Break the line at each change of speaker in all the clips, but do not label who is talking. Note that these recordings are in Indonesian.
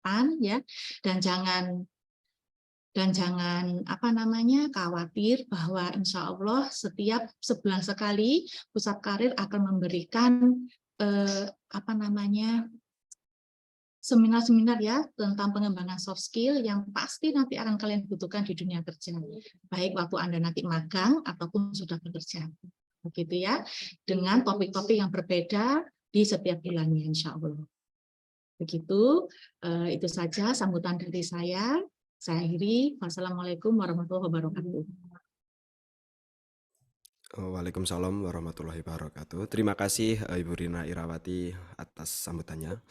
depan ya, dan jangan khawatir bahwa insya Allah setiap sebulan sekali pusat karir akan memberikan seminar-seminar ya tentang pengembangan soft skill yang pasti nanti akan kalian butuhkan di dunia kerja, baik waktu Anda nanti magang ataupun sudah bekerja, begitu ya, dengan topik-topik yang berbeda di setiap bulannya insya Allah. Begitu, itu saja sambutan dari saya. Saya akhiri. Wassalamualaikum warahmatullahi wabarakatuh.
Waalaikumsalam warahmatullahi wabarakatuh. Terima kasih Ibu Rina Irawati atas sambutannya.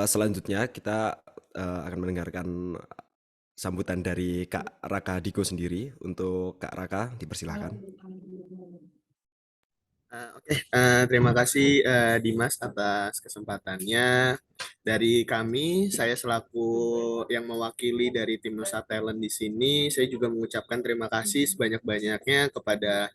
Selanjutnya kita akan mendengarkan sambutan dari Kak Raka Diko sendiri. Untuk Kak Raka, dipersilahkan.
Terima kasih Dimas atas kesempatannya. Dari kami, saya selaku yang mewakili dari tim Nusa Talent di sini, saya juga mengucapkan terima kasih sebanyak-banyaknya kepada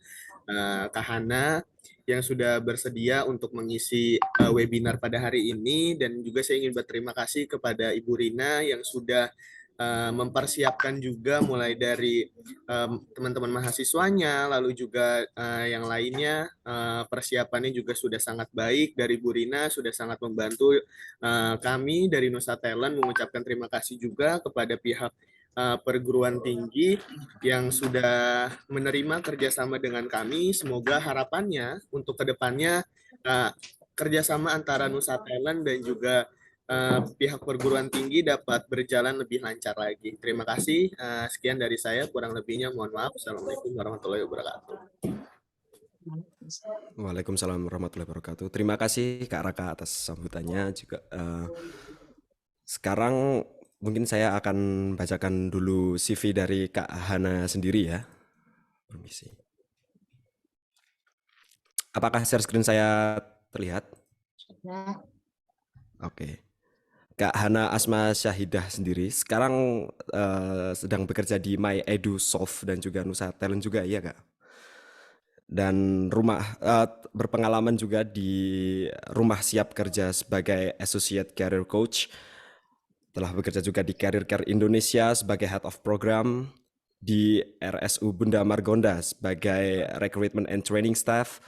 Kak Hana yang sudah bersedia untuk mengisi webinar pada hari ini, dan juga saya ingin berterima kasih kepada Ibu Rina yang sudah mempersiapkan juga mulai dari teman-teman mahasiswanya, lalu juga yang lainnya, persiapannya juga sudah sangat baik. Dari Bu Rina sudah sangat membantu kami dari Nusa Talent. Mengucapkan terima kasih juga kepada pihak perguruan tinggi yang sudah menerima kerjasama dengan kami. Semoga harapannya untuk kedepannya kerjasama antara Nusa Talent dan juga pihak perguruan tinggi dapat berjalan lebih lancar lagi. Terima kasih. Sekian dari saya, kurang lebihnya mohon maaf. Assalamualaikum warahmatullahi wabarakatuh.
Waalaikumsalam warahmatullahi wabarakatuh. Terima kasih Kak Raka atas sambutannya juga. Sekarang mungkin saya akan bacakan dulu CV dari Kak Hana sendiri ya. Permisi. Apakah share screen saya terlihat?
Ya.
Oke. Kak Hana Asma Syahidah sendiri sekarang sedang bekerja di MyEduSoft dan juga Nusa Talent juga, iya Kak? Dan berpengalaman juga di Rumah Siap Kerja sebagai Associate Career Coach. Telah bekerja juga di Career Care Indonesia sebagai Head of Program, di RSU Bunda Margonda sebagai Recruitment and Training Staff,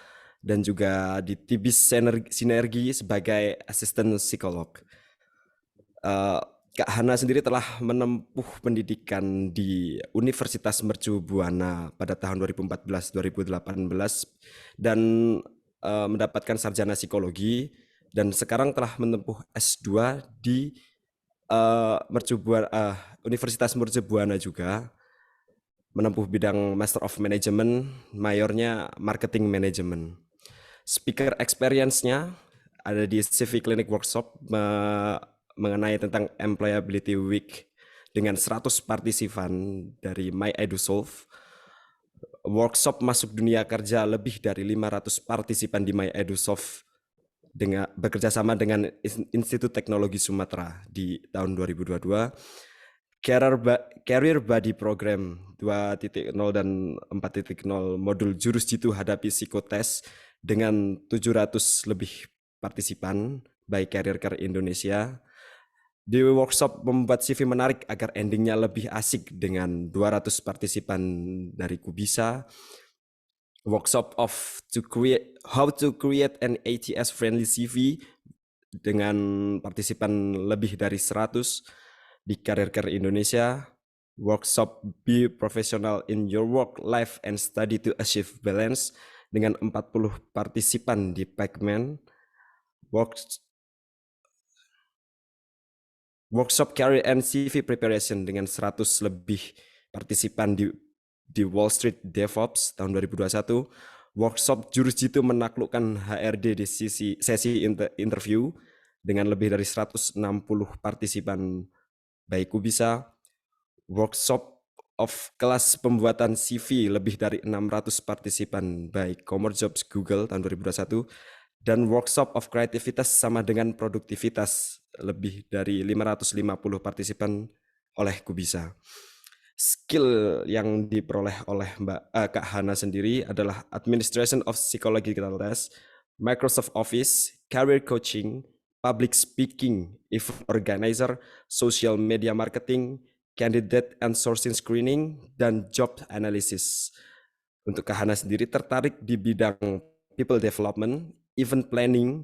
dan juga di Tibis Sinergi sebagai Assistant Psikolog. Kak Hana sendiri telah menempuh pendidikan di Universitas Mercu Buana pada tahun 2014-2018 dan mendapatkan sarjana psikologi, dan sekarang telah menempuh S2 di Universitas Mercu Buana juga, menempuh bidang Master of Management, mayornya Marketing Management. Speaker experience-nya ada di CV Clinic Workshop mengenai tentang Employability Week dengan 100 partisipan dari MyEduSolve. Workshop masuk dunia kerja lebih dari 500 partisipan di MyEduSolve dengan bekerjasama dengan Institut Teknologi Sumatera di tahun 2022. Career Buddy Program 2.0 dan 4.0 modul jurus jitu hadapi psikotes dengan 700 lebih partisipan by Career Care Indonesia. Di workshop membuat CV menarik agar endingnya lebih asik dengan 200 partisipan dari Kubisa. Workshop how to create an ATS friendly CV dengan partisipan lebih dari 100 di Career Care Indonesia. Workshop Be Professional in Your Work, Life and Study to Achieve Balance dengan 40 partisipan di Pacman. Workshop Career and CV Preparation dengan 100 lebih partisipan di Wall Street DevOps tahun 2021. Workshop Jurus Jitu menaklukkan HRD di sesi interview dengan lebih dari 160 partisipan baik Kubisa. Workshop of kelas pembuatan CV lebih dari 600 partisipan baik Commerce Jobs Google tahun 2021. Dan workshop of kreativitas sama dengan produktivitas lebih dari 550 partisipan oleh Kubisa. Skill yang diperoleh oleh Kak Hana sendiri adalah Administration of Psychological Test, Microsoft Office, Career Coaching, public speaking, event organizer, social media marketing, candidate and sourcing screening, dan job analysis. Untuk Kak Hana sendiri tertarik di bidang people development, event planning,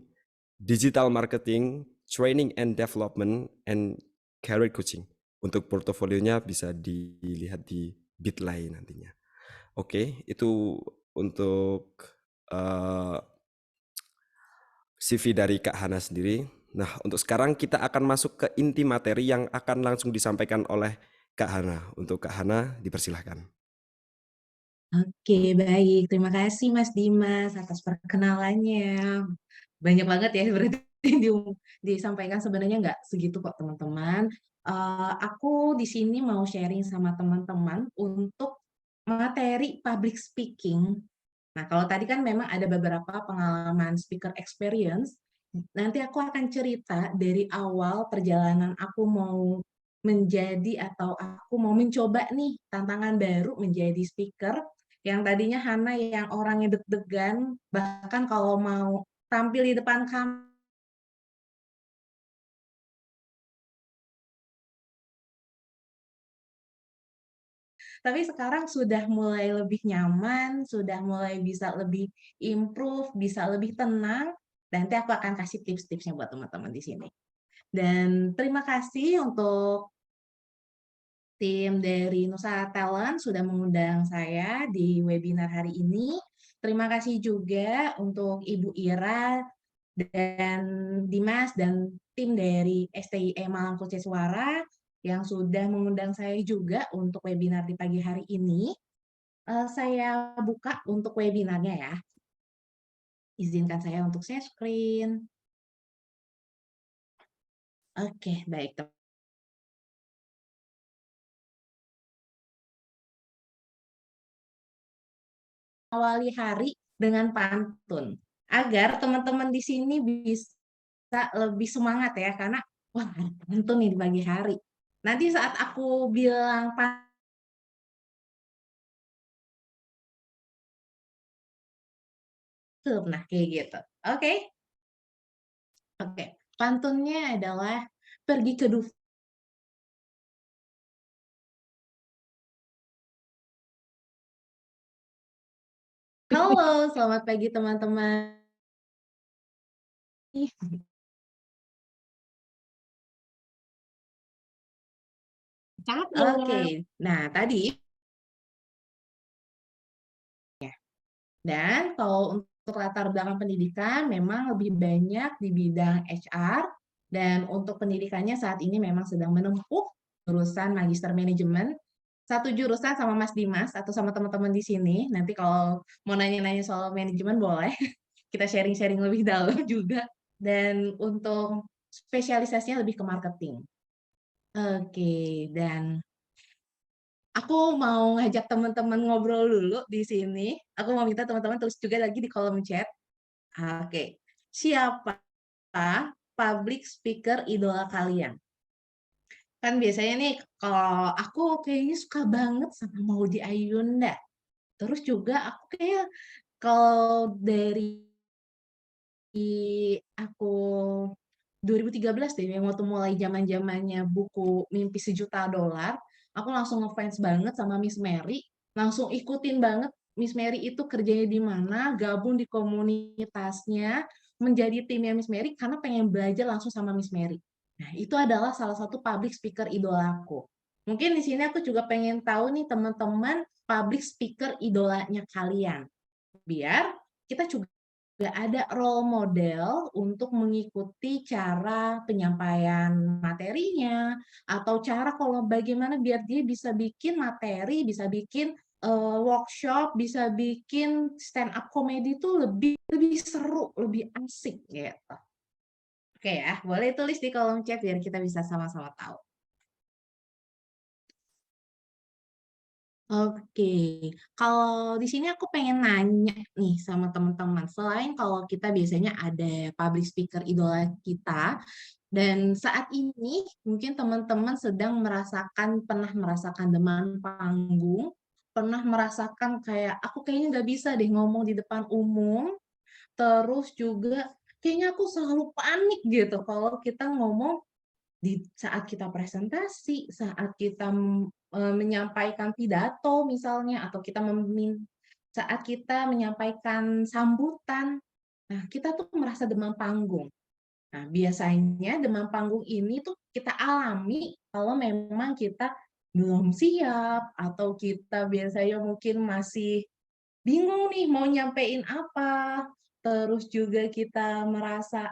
digital marketing, training and development, and career coaching. Untuk portofolionya bisa dilihat di Bitly nantinya. Oke, itu untuk CV dari Kak Hana sendiri. Nah, untuk sekarang kita akan masuk ke inti materi yang akan langsung disampaikan oleh Kak Hana. Untuk Kak Hana, dipersilahkan.
Oke, baik. Terima kasih Mas Dimas atas perkenalannya. Banyak banget ya berarti disampaikan, sebenarnya nggak segitu kok teman-teman. Aku di sini mau sharing sama teman-teman untuk materi public speaking. Nah, kalau tadi kan memang ada beberapa pengalaman speaker experience, nanti aku akan cerita dari awal perjalanan aku mau menjadi atau aku mau mencoba nih tantangan baru menjadi speaker, yang tadinya Hana yang orangnya deg-degan, bahkan kalau mau tampil di depan kamera tapi sekarang sudah mulai lebih nyaman, sudah mulai bisa lebih improve, bisa lebih tenang. Nanti aku akan kasih tips-tipsnya buat teman-teman di sini. Dan terima kasih untuk tim dari Nusa Talent sudah mengundang saya di webinar hari ini. Terima kasih juga untuk Ibu Ira dan Dimas dan tim dari STIE Malang Kucai Suara yang sudah mengundang saya juga untuk webinar di pagi hari ini. Saya buka untuk webinarnya ya. Izinkan saya untuk share screen. Oke, baik. Awali hari dengan pantun agar teman-teman di sini bisa lebih semangat ya, karena wah ada pantun nih di pagi hari. Nanti saat aku bilang pantun, nah kayak gitu. Oke? Oke. Pantunnya adalah pergi ke Dufan. Halo, selamat pagi teman-teman. Oke, nah tadi dan kalau untuk latar belakang pendidikan memang lebih banyak di bidang HR, dan untuk pendidikannya saat ini memang sedang menempuh jurusan Magister Manajemen. Satu jurusan sama Mas Dimas atau sama teman-teman di sini. Nanti kalau mau nanya-nanya soal manajemen boleh. Kita sharing-sharing lebih dalam juga. Dan untuk spesialisasinya lebih ke marketing. Oke, dan aku mau ngajak teman-teman ngobrol dulu di sini. Aku mau minta teman-teman tulis juga lagi di kolom chat. Oke, siapa public speaker idola kalian? Kan biasanya nih, kalau aku kayaknya suka banget sama Maudy Ayunda. Terus juga aku kayak kalau dari aku 2013 deh, yang waktu mulai zaman-zamannya buku Mimpi Sejuta Dolar, aku langsung ngefans banget sama Miss Mary, langsung ikutin banget Miss Mary itu kerjanya di mana, gabung di komunitasnya, menjadi timnya Miss Mary karena pengen belajar langsung sama Miss Mary. Nah, itu adalah salah satu public speaker idolaku. Mungkin di sini aku juga pengen tahu nih teman-teman public speaker idolanya kalian. Biar kita juga ada role model untuk mengikuti cara penyampaian materinya atau cara kalau bagaimana biar dia bisa bikin materi, bisa bikin workshop, bisa bikin stand up comedy itu lebih seru, lebih asik gitu. Oke ya, boleh tulis di kolom chat biar kita bisa sama-sama tahu. Oke, kalau di sini aku pengen nanya nih sama teman-teman, selain kalau kita biasanya ada public speaker idola kita, dan saat ini mungkin teman-teman sedang pernah merasakan demam panggung, pernah merasakan kayak, aku kayaknya nggak bisa deh ngomong di depan umum, terus juga kayaknya aku selalu panik gitu kalau kita ngomong di saat kita presentasi, saat kita menyampaikan pidato misalnya, atau kita saat kita menyampaikan sambutan. Nah, kita tuh merasa demam panggung. Nah, biasanya demam panggung ini tuh kita alami kalau memang kita belum siap, atau kita biasanya mungkin masih bingung nih mau nyampein apa, terus juga kita merasa,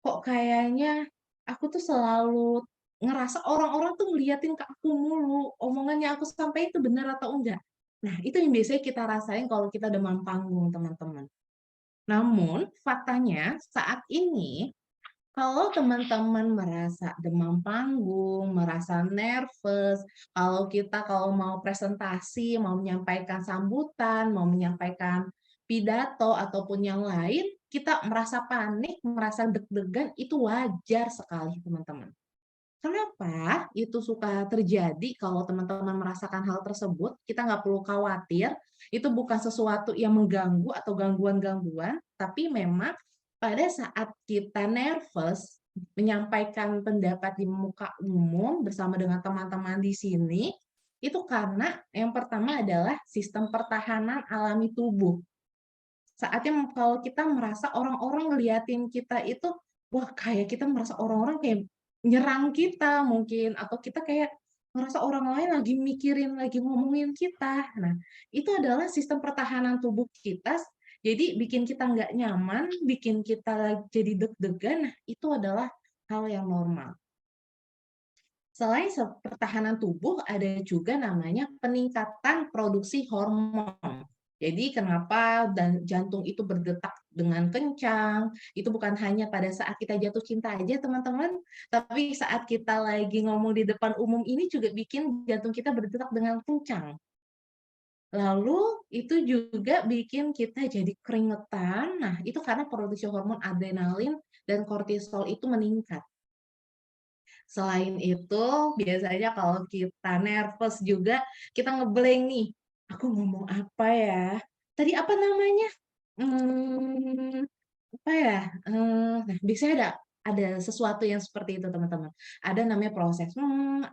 kok kayaknya aku tuh selalu ngerasa orang-orang tuh ngeliatin ke aku mulu, omongannya aku sampai itu benar atau enggak. Nah, itu yang biasanya kita rasain kalau kita demam panggung, teman-teman. Namun, faktanya saat ini kalau teman-teman merasa demam panggung, merasa nervous, kalau mau presentasi, mau menyampaikan sambutan, mau menyampaikan pidato ataupun yang lain, kita merasa panik, merasa deg-degan, itu wajar sekali, teman-teman. Kenapa itu suka terjadi kalau teman-teman merasakan hal tersebut? Kita nggak perlu khawatir, itu bukan sesuatu yang mengganggu atau gangguan-gangguan, tapi memang pada saat kita nervous, menyampaikan pendapat di muka umum bersama dengan teman-teman di sini, itu karena yang pertama adalah sistem pertahanan alami tubuh. Saatnya kalau kita merasa orang-orang ngeliatin kita itu, wah kayak kita merasa orang-orang kayak nyerang kita mungkin, atau kita kayak merasa orang lain lagi mikirin, lagi ngomongin kita. Nah, itu adalah sistem pertahanan tubuh kita, jadi bikin kita nggak nyaman, bikin kita jadi deg-degan, nah itu adalah hal yang normal. Selain pertahanan tubuh, ada juga namanya peningkatan produksi hormon. Jadi kenapa jantung itu berdetak dengan kencang, itu bukan hanya pada saat kita jatuh cinta aja teman-teman, tapi saat kita lagi ngomong di depan umum ini juga bikin jantung kita berdetak dengan kencang. Lalu itu juga bikin kita jadi keringetan, nah itu karena produksi hormon adrenalin dan kortisol itu meningkat. Selain itu, biasanya kalau kita nervous juga, kita nge-blank nih, "Aku ngomong apa ya? Tadi apa namanya? Mmm, apa ya?" Nah, biasanya ada sesuatu yang seperti itu, teman-teman. Ada namanya proses,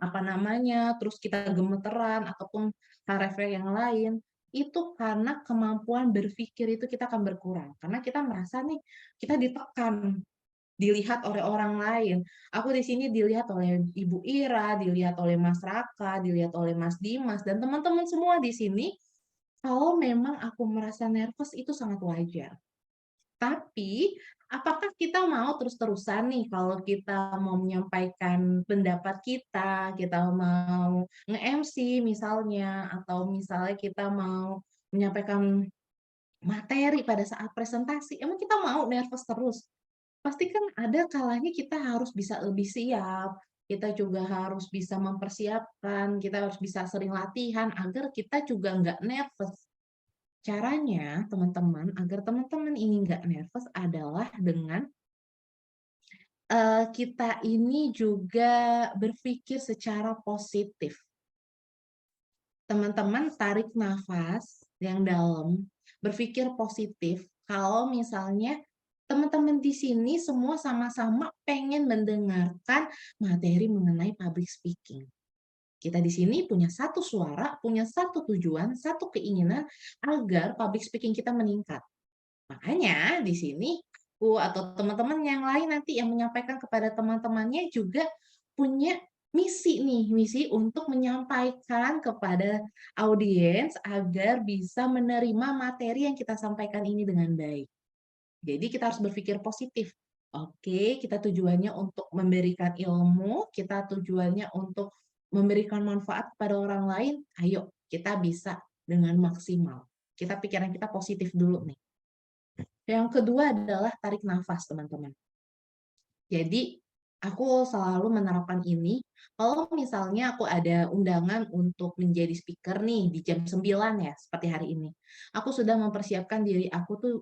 apa namanya, terus kita gemeteran ataupun hal refleks yang lain. Itu karena kemampuan berpikir itu kita akan berkurang, karena kita merasa nih, kita ditekan. Dilihat oleh orang lain. Aku di sini dilihat oleh Ibu Ira, dilihat oleh Mas Raka, dilihat oleh Mas Dimas, dan teman-teman semua di sini, kalau memang aku merasa nervous itu sangat wajar. Tapi, apakah kita mau terus-terusan nih kalau kita mau menyampaikan pendapat kita mau nge-MC misalnya, atau misalnya kita mau menyampaikan materi pada saat presentasi, emang kita mau nervous terus? Pasti kan ada kalanya kita harus bisa lebih siap, kita juga harus bisa mempersiapkan, kita harus bisa sering latihan agar kita juga nggak nervous. Caranya, teman-teman, agar teman-teman ini nggak nervous adalah dengan kita ini juga berpikir secara positif. Teman-teman tarik nafas yang dalam, berpikir positif. Kalau misalnya teman-teman di sini semua sama-sama pengen mendengarkan materi mengenai public speaking. Kita di sini punya satu suara, punya satu tujuan, satu keinginan agar public speaking kita meningkat. Makanya di sini aku atau teman-teman yang lain nanti yang menyampaikan kepada teman-temannya juga punya misi nih, misi untuk menyampaikan kepada audiens agar bisa menerima materi yang kita sampaikan ini dengan baik. Jadi kita harus berpikir positif. Oke, kita tujuannya untuk memberikan ilmu, kita tujuannya untuk memberikan manfaat kepada orang lain. Ayo, kita bisa dengan maksimal. Kita pikiran kita positif dulu nih. Yang kedua adalah tarik nafas, teman-teman. Jadi, aku selalu menerapkan ini, kalau misalnya aku ada undangan untuk menjadi speaker nih di jam 9 ya, seperti hari ini. Aku sudah mempersiapkan diri aku tuh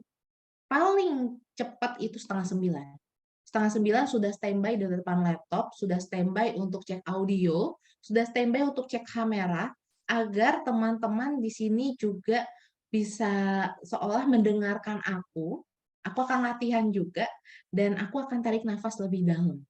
paling cepat itu setengah 9. Setengah 9 sudah standby di depan laptop, sudah standby untuk cek audio, sudah standby untuk cek kamera, agar teman-teman di sini juga bisa seolah mendengarkan aku, Aku akan latihan juga, dan aku akan tarik nafas lebih dalam.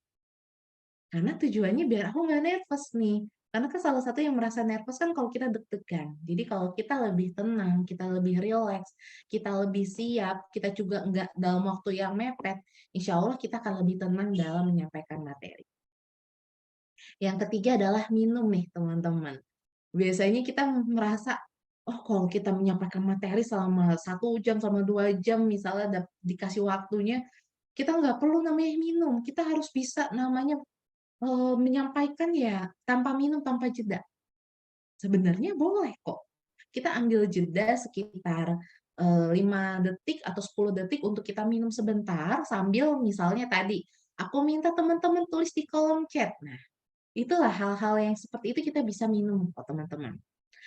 Karena tujuannya biar aku nggak nervous nih. Karena kan salah satu yang merasa nervous kan kalau kita deg-degan. Jadi kalau kita lebih tenang, kita lebih rileks, kita lebih siap, kita juga nggak dalam waktu yang mepet, insya Allah kita akan lebih tenang dalam menyampaikan materi. Yang ketiga adalah minum nih teman-teman. Biasanya kita merasa, oh kalau kita menyampaikan materi selama 1 jam, selama 2 jam, misalnya dikasih waktunya, kita nggak perlu namanya minum. Kita harus bisa namanya menyampaikan ya tanpa minum, tanpa jeda. Sebenarnya boleh kok. Kita ambil jeda sekitar 5 detik atau 10 detik untuk kita minum sebentar sambil misalnya tadi, aku minta teman-teman tulis di kolom chat. Nah, itulah hal-hal yang seperti itu kita bisa minum kok teman-teman.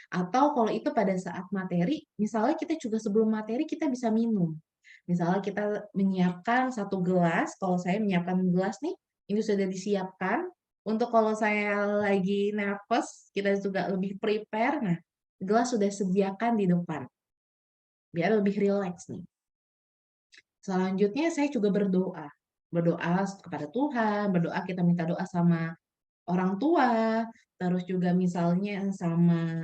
Atau kalau itu pada saat materi, misalnya kita juga sebelum materi kita bisa minum. Misalnya kita menyiapkan 1 gelas, kalau saya menyiapkan gelas nih, ini sudah disiapkan. Untuk kalau saya lagi nervous, kita juga lebih prepare. Nah, gelas sudah sediakan di depan, biar lebih rileks nih. Selanjutnya saya juga berdoa. Berdoa kepada Tuhan, berdoa kita minta doa sama orang tua, terus juga misalnya sama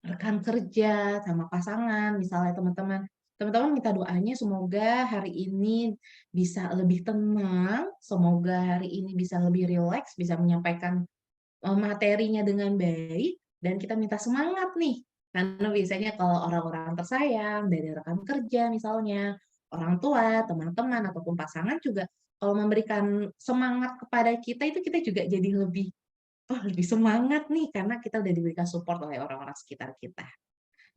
rekan kerja, sama pasangan, misalnya teman-teman. Teman-teman minta doanya semoga hari ini bisa lebih tenang, semoga hari ini bisa lebih rileks, bisa menyampaikan materinya dengan baik, dan kita minta semangat nih. Karena biasanya kalau orang-orang tersayang, dari rekan kerja misalnya, orang tua, teman-teman, ataupun pasangan juga, kalau memberikan semangat kepada kita, itu kita juga jadi lebih, oh lebih semangat nih, karena kita udah diberikan support oleh orang-orang sekitar kita.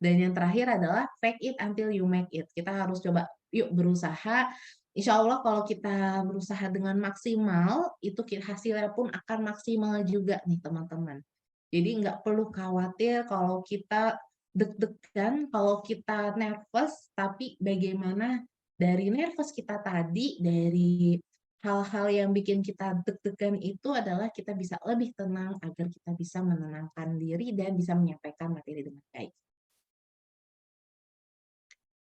Dan yang terakhir adalah fake it until you make it. Kita harus coba, yuk berusaha. Insya Allah kalau kita berusaha dengan maksimal, itu hasilnya pun akan maksimal juga nih teman-teman. Jadi nggak perlu khawatir kalau kita deg-degan, kalau kita nervous, tapi bagaimana dari nervous kita tadi, dari hal-hal yang bikin kita deg-degan itu adalah kita bisa lebih tenang agar kita bisa menenangkan diri dan bisa menyampaikan materi dengan baik.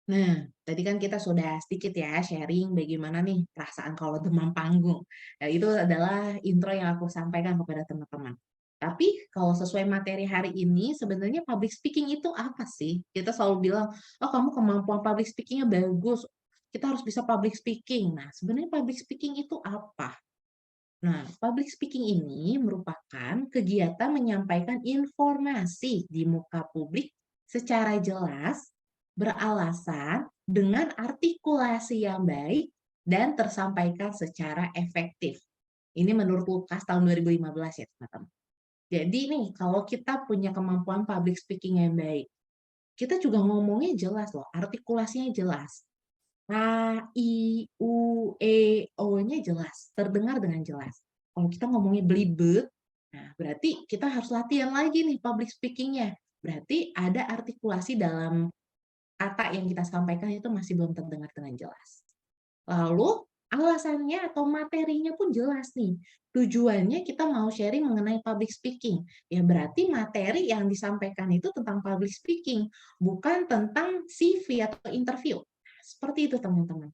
Nah, tadi kan kita sudah sedikit ya sharing bagaimana nih perasaan kalau demam panggung. Ya, itu adalah intro yang aku sampaikan kepada teman-teman. Tapi kalau sesuai materi hari ini, sebenarnya public speaking itu apa sih? Kita selalu bilang, oh kamu kemampuan public speaking-nya bagus, kita harus bisa public speaking. Nah, sebenarnya public speaking itu apa? Nah, public speaking ini merupakan kegiatan menyampaikan informasi di muka publik secara jelas, beralasan, dengan artikulasi yang baik, dan tersampaikan secara efektif. Ini menurut Lukas tahun 2015 ya teman-teman. Jadi nih, kalau kita punya kemampuan public speaking yang baik, kita juga ngomongnya jelas loh, artikulasinya jelas. A, I, U, E, O-nya jelas, terdengar dengan jelas. Kalau kita ngomongnya belibet, nah berarti kita harus latihan lagi nih public speaking-nya. Berarti ada artikulasi dalam kata yang kita sampaikan itu masih belum terdengar dengan jelas. Lalu alasannya atau materinya pun jelas nih. Tujuannya kita mau sharing mengenai public speaking. Ya berarti materi yang disampaikan itu tentang public speaking, bukan tentang CV atau interview. Seperti itu teman-teman.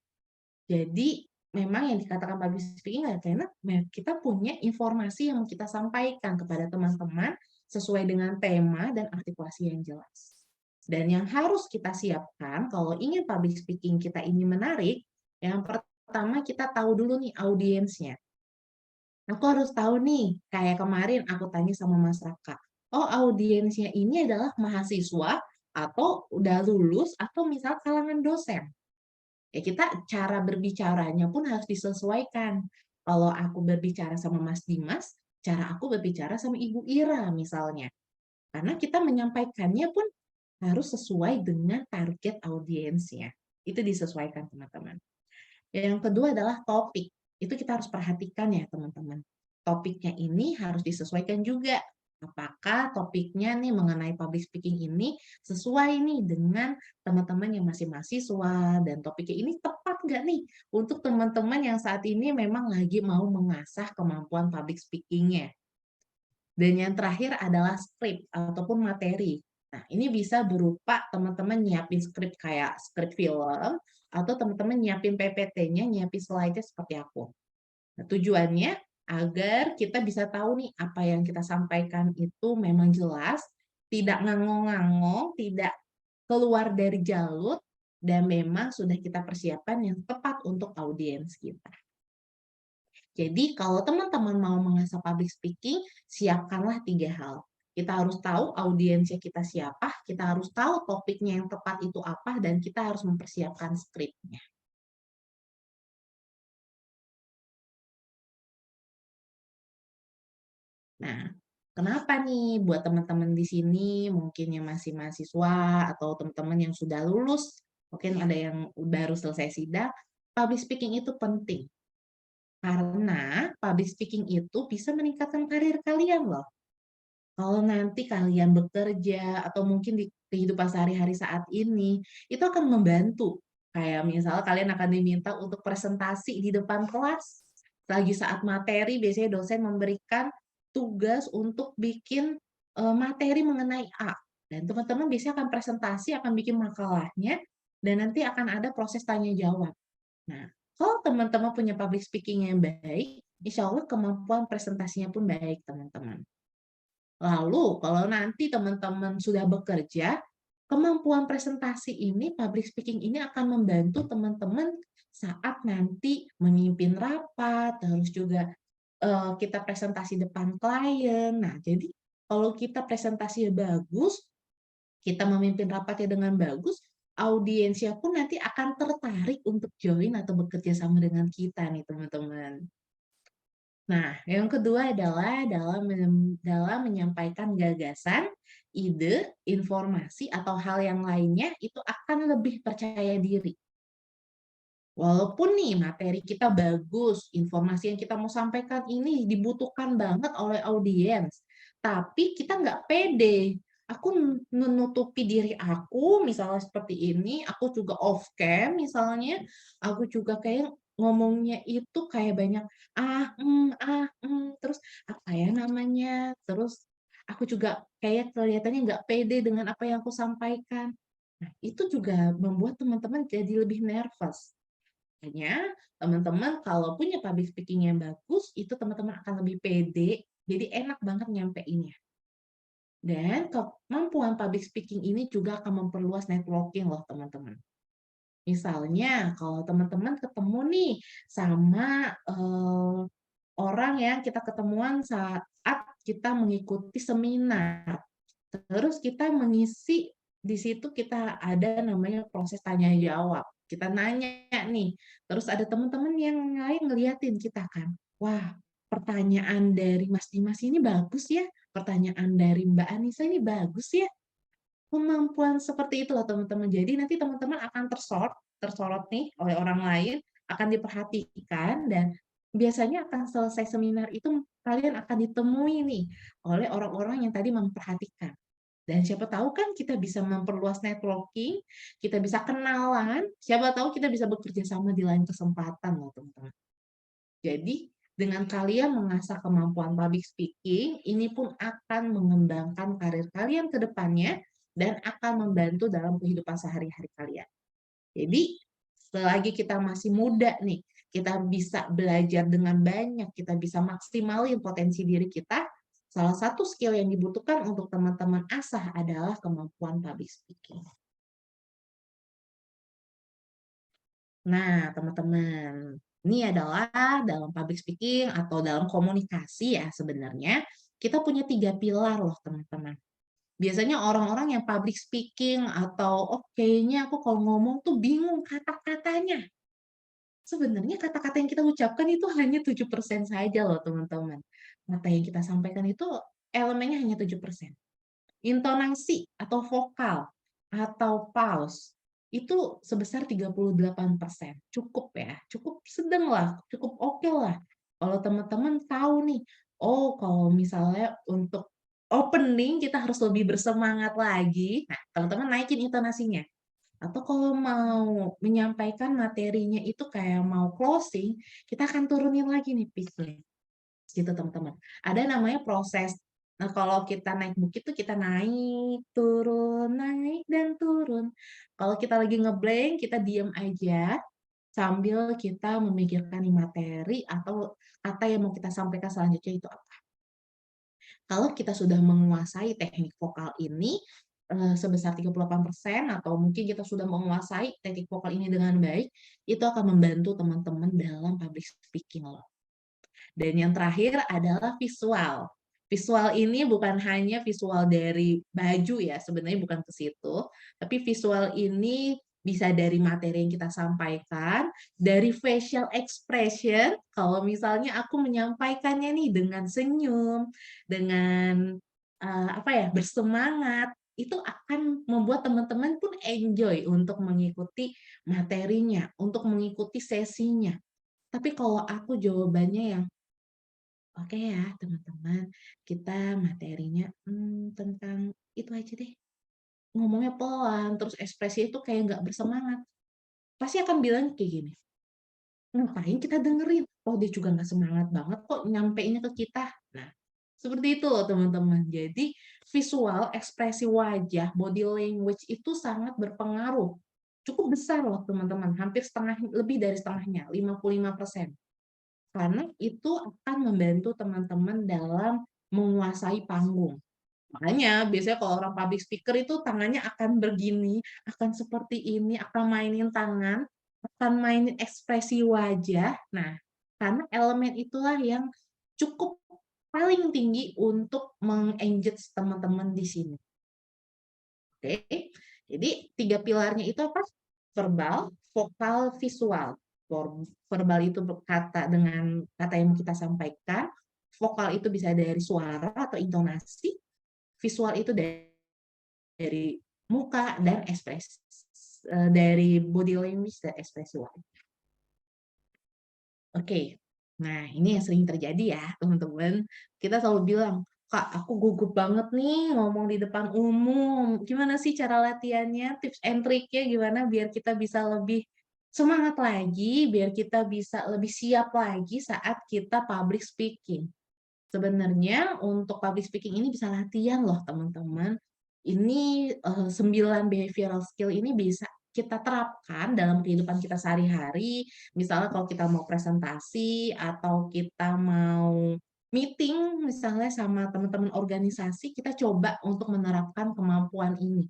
Jadi memang yang dikatakan public speaking karena kita punya informasi yang kita sampaikan kepada teman-teman sesuai dengan tema dan artikulasi yang jelas. Dan yang harus kita siapkan kalau ingin public speaking kita ini menarik, yang pertama kita tahu dulu nih audiensnya. Aku harus tahu nih, kayak kemarin aku tanya sama Mas Raka, oh audiensnya ini adalah mahasiswa atau udah lulus atau misal kalangan dosen. Ya kita cara berbicaranya pun harus disesuaikan. Kalau aku berbicara sama Mas Dimas, cara aku berbicara sama Ibu Ira misalnya. Karena kita menyampaikannya pun harus sesuai dengan target audiensnya. Itu disesuaikan teman-teman. Yang kedua adalah topik. Itu kita harus perhatikan ya teman-teman. Topiknya ini harus disesuaikan juga. Apakah topiknya nih mengenai public speaking ini sesuai nih dengan teman-teman yang masih mahasiswa, dan topiknya ini tepat nggak nih untuk teman-teman yang saat ini memang lagi mau mengasah kemampuan public speaking-nya. Dan yang terakhir adalah script ataupun materi. Nah, ini bisa berupa teman-teman nyiapin skrip kayak skrip film, atau teman-teman nyiapin PPT-nya, nyiapin slide-nya seperti aku. Nah, tujuannya agar kita bisa tahu nih apa yang kita sampaikan itu memang jelas, tidak ngangong-ngangong, tidak keluar dari jalur, dan memang sudah kita persiapkan yang tepat untuk audiens kita. Jadi kalau teman-teman mau mengasah public speaking, siapkanlah 3 hal. Kita harus tahu audiensnya kita siapa, kita harus tahu topiknya yang tepat itu apa, dan kita harus mempersiapkan skripnya. Nah, kenapa nih buat teman-teman di sini mungkin yang masih mahasiswa atau teman-teman yang sudah lulus, mungkin ada yang baru selesai sidang, public speaking itu penting. Karena public speaking itu bisa meningkatkan karir kalian loh. Kalau nanti kalian bekerja atau mungkin di kehidupan sehari-hari saat ini, itu akan membantu. Kayak misalnya kalian akan diminta untuk presentasi di depan kelas. Lagi saat materi, biasanya dosen memberikan tugas untuk bikin materi mengenai A. Dan teman-teman biasanya akan presentasi, akan bikin makalahnya, dan nanti akan ada proses tanya jawab. Nah, kalau teman-teman punya public speaking yang baik, insya Allah kemampuan presentasinya pun baik, teman-teman. Lalu, kalau nanti teman-teman sudah bekerja, kemampuan presentasi ini, public speaking ini akan membantu teman-teman saat nanti memimpin rapat, terus juga kita presentasi depan klien. Nah, jadi kalau kita presentasinya bagus, kita memimpin rapatnya dengan bagus, audiensnya pun nanti akan tertarik untuk join atau bekerja sama dengan kita nih, teman-teman. Nah, yang kedua adalah dalam menyampaikan gagasan, ide, informasi, atau hal yang lainnya itu akan lebih percaya diri. Walaupun nih materi kita bagus, informasi yang kita mau sampaikan ini dibutuhkan banget oleh audiens, tapi kita nggak pede. Aku menutupi diri aku, misalnya seperti ini, aku juga off cam misalnya, aku juga kayak ngomongnya itu kayak banyak terus apa ya namanya, terus aku juga kayak kelihatannya nggak pede dengan apa yang aku sampaikan. Nah, itu juga membuat teman-teman jadi lebih nervous. Makanya teman-teman kalau punya public speaking yang bagus, itu teman-teman akan lebih pede, jadi enak banget nyampeinnya. Dan kemampuan public speaking ini juga akan memperluas networking loh teman-teman. Misalnya kalau teman-teman ketemu nih sama orang yang kita ketemuan saat kita mengikuti seminar, terus kita mengisi di situ kita ada namanya proses tanya jawab. Kita nanya nih, terus ada teman-teman yang lain ngeliatin kita kan. Wah, pertanyaan dari Mas Dimas ini bagus ya. Pertanyaan dari Mbak Anissa ini bagus ya. Kemampuan seperti itu loh teman-teman. Jadi nanti teman-teman akan tersorot nih oleh orang lain, akan diperhatikan, dan biasanya akan selesai seminar itu kalian akan ditemui nih oleh orang-orang yang tadi memperhatikan. Dan siapa tahu kan kita bisa memperluas networking, kita bisa kenalan, siapa tahu kita bisa bekerja sama di lain kesempatan loh teman-teman. Jadi dengan kalian mengasah kemampuan public speaking, ini pun akan mengembangkan karir kalian ke depannya dan akan membantu dalam kehidupan sehari-hari kalian. Jadi selagi kita masih muda nih, kita bisa belajar dengan banyak, kita bisa maksimalin potensi diri kita. Salah satu skill yang dibutuhkan untuk teman-teman asah adalah kemampuan public speaking. Nah, teman-teman, ini adalah dalam public speaking atau dalam komunikasi ya sebenarnya, kita punya 3 pilar loh teman-teman. Biasanya orang-orang yang public speaking atau, oh kayaknya aku kalau ngomong tuh bingung kata-katanya. Sebenarnya kata-kata yang kita ucapkan itu hanya 7% saja loh teman-teman. Kata yang kita sampaikan itu elemennya hanya 7%. Intonasi atau vokal atau pause itu sebesar 38%. Cukup ya, cukup sedang lah, cukup oke lah. Kalau teman-teman tahu nih, oh kalau misalnya untuk opening kita harus lebih bersemangat lagi. Nah, teman-teman naikin intonasinya. Atau kalau mau menyampaikan materinya itu kayak mau closing, kita akan turunin lagi nih pitch-nya. Gitu teman-teman. Ada namanya proses Nah, kalau kita naik bukit tuh kita naik, naik dan turun. Kalau kita lagi ngeblank, kita diam aja sambil kita memikirkan nih materi atau kata yang mau kita sampaikan selanjutnya itu apa. Kalau kita sudah menguasai teknik vokal ini sebesar 38% atau mungkin kita sudah menguasai teknik vokal ini dengan baik, itu akan membantu teman-teman dalam public speaking loh. Dan yang terakhir adalah visual. Visual ini bukan hanya visual dari baju ya, sebenarnya bukan ke situ, tapi visual ini bisa dari materi yang kita sampaikan, dari facial expression, kalau misalnya aku menyampaikannya nih dengan senyum, dengan bersemangat, itu akan membuat teman-teman pun enjoy untuk mengikuti materinya, untuk mengikuti sesinya. Tapi kalau aku jawabannya yang oke ya teman-teman, kita materinya tentang itu aja deh. Ngomongnya pelan, terus ekspresi itu kayak nggak bersemangat. Pasti akan bilang kayak gini, ngapain kita dengerin? Oh dia juga nggak semangat banget kok nyampeinnya ke kita. Nah, seperti itu loh teman-teman. Jadi visual, ekspresi wajah, body language itu sangat berpengaruh. Cukup besar loh teman-teman, hampir setengah, lebih dari setengahnya, 55%. Karena itu akan membantu teman-teman dalam menguasai panggung. Makanya biasanya kalau orang public speaker itu tangannya akan begini, akan seperti ini, akan mainin tangan, akan mainin ekspresi wajah. Nah, karena elemen itulah yang cukup paling tinggi untuk meng-engage teman-teman di sini. Oke, jadi 3 pilarnya itu apa? Verbal, vokal, visual. Verbal itu berkata dengan kata yang kita sampaikan, vokal itu bisa dari suara atau intonasi, visual itu dari muka dan ekspresi, dari body language dan ekspresi wajah. Oke, nah ini yang sering terjadi ya teman-teman. Kita selalu bilang, Kak, aku gugup banget nih ngomong di depan umum. Gimana sih cara latihannya? Tips and triknya gimana biar kita bisa lebih semangat lagi, biar kita bisa lebih siap lagi saat kita public speaking. Sebenarnya untuk public speaking ini bisa latihan loh teman-teman. Ini 9 behavioral skill ini bisa kita terapkan dalam kehidupan kita sehari-hari. Misalnya kalau kita mau presentasi atau kita mau meeting misalnya sama teman-teman organisasi, kita coba untuk menerapkan kemampuan ini.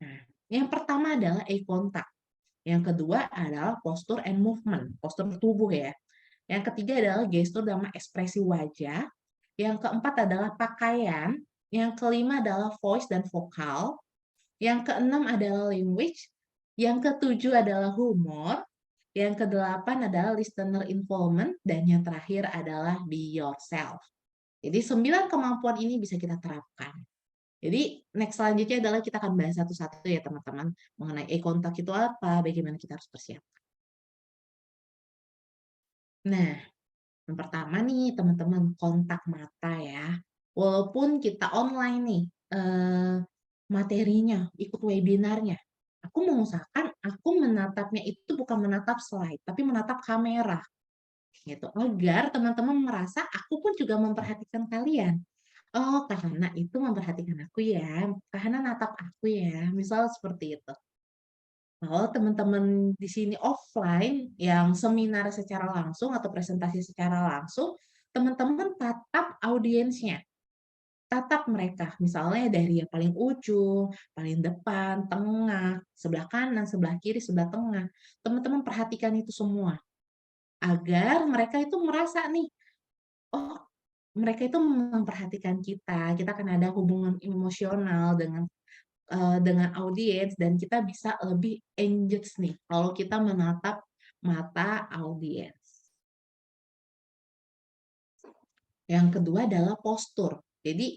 Nah, yang pertama adalah eye contact. Yang kedua adalah posture and movement, postur tubuh ya. Yang ketiga adalah gestur dan ekspresi wajah. Yang keempat adalah pakaian. Yang kelima adalah voice dan vokal. Yang keenam adalah language. Yang ketujuh adalah humor. Yang kedelapan adalah listener involvement. Dan yang terakhir adalah be yourself. Jadi 9 kemampuan ini bisa kita terapkan. Jadi next selanjutnya adalah kita akan bahas satu-satu ya teman-teman. Mengenai eye contact itu apa, bagaimana kita harus persiapkan. Nah, yang pertama nih teman-teman, kontak mata ya. Walaupun kita online nih, materinya, ikut webinarnya, aku mengusahakan aku menatapnya itu bukan menatap slide, tapi menatap kamera. Gitu, agar teman-teman merasa aku pun juga memperhatikan kalian. Oh, karena itu memperhatikan aku ya, karena natap aku ya, misal seperti itu. Kalau teman-teman di sini offline, yang seminar secara langsung atau presentasi secara langsung, teman-teman tatap audiensnya. Tatap mereka, misalnya dari yang paling ujung, paling depan, tengah, sebelah kanan, sebelah kiri, sebelah tengah. Teman-teman perhatikan itu semua. Agar mereka itu merasa nih, oh mereka itu memperhatikan kita akan ada hubungan emosional dengan audiens dan kita bisa lebih engage nih kalau kita menatap mata audiens. Yang kedua adalah postur. Jadi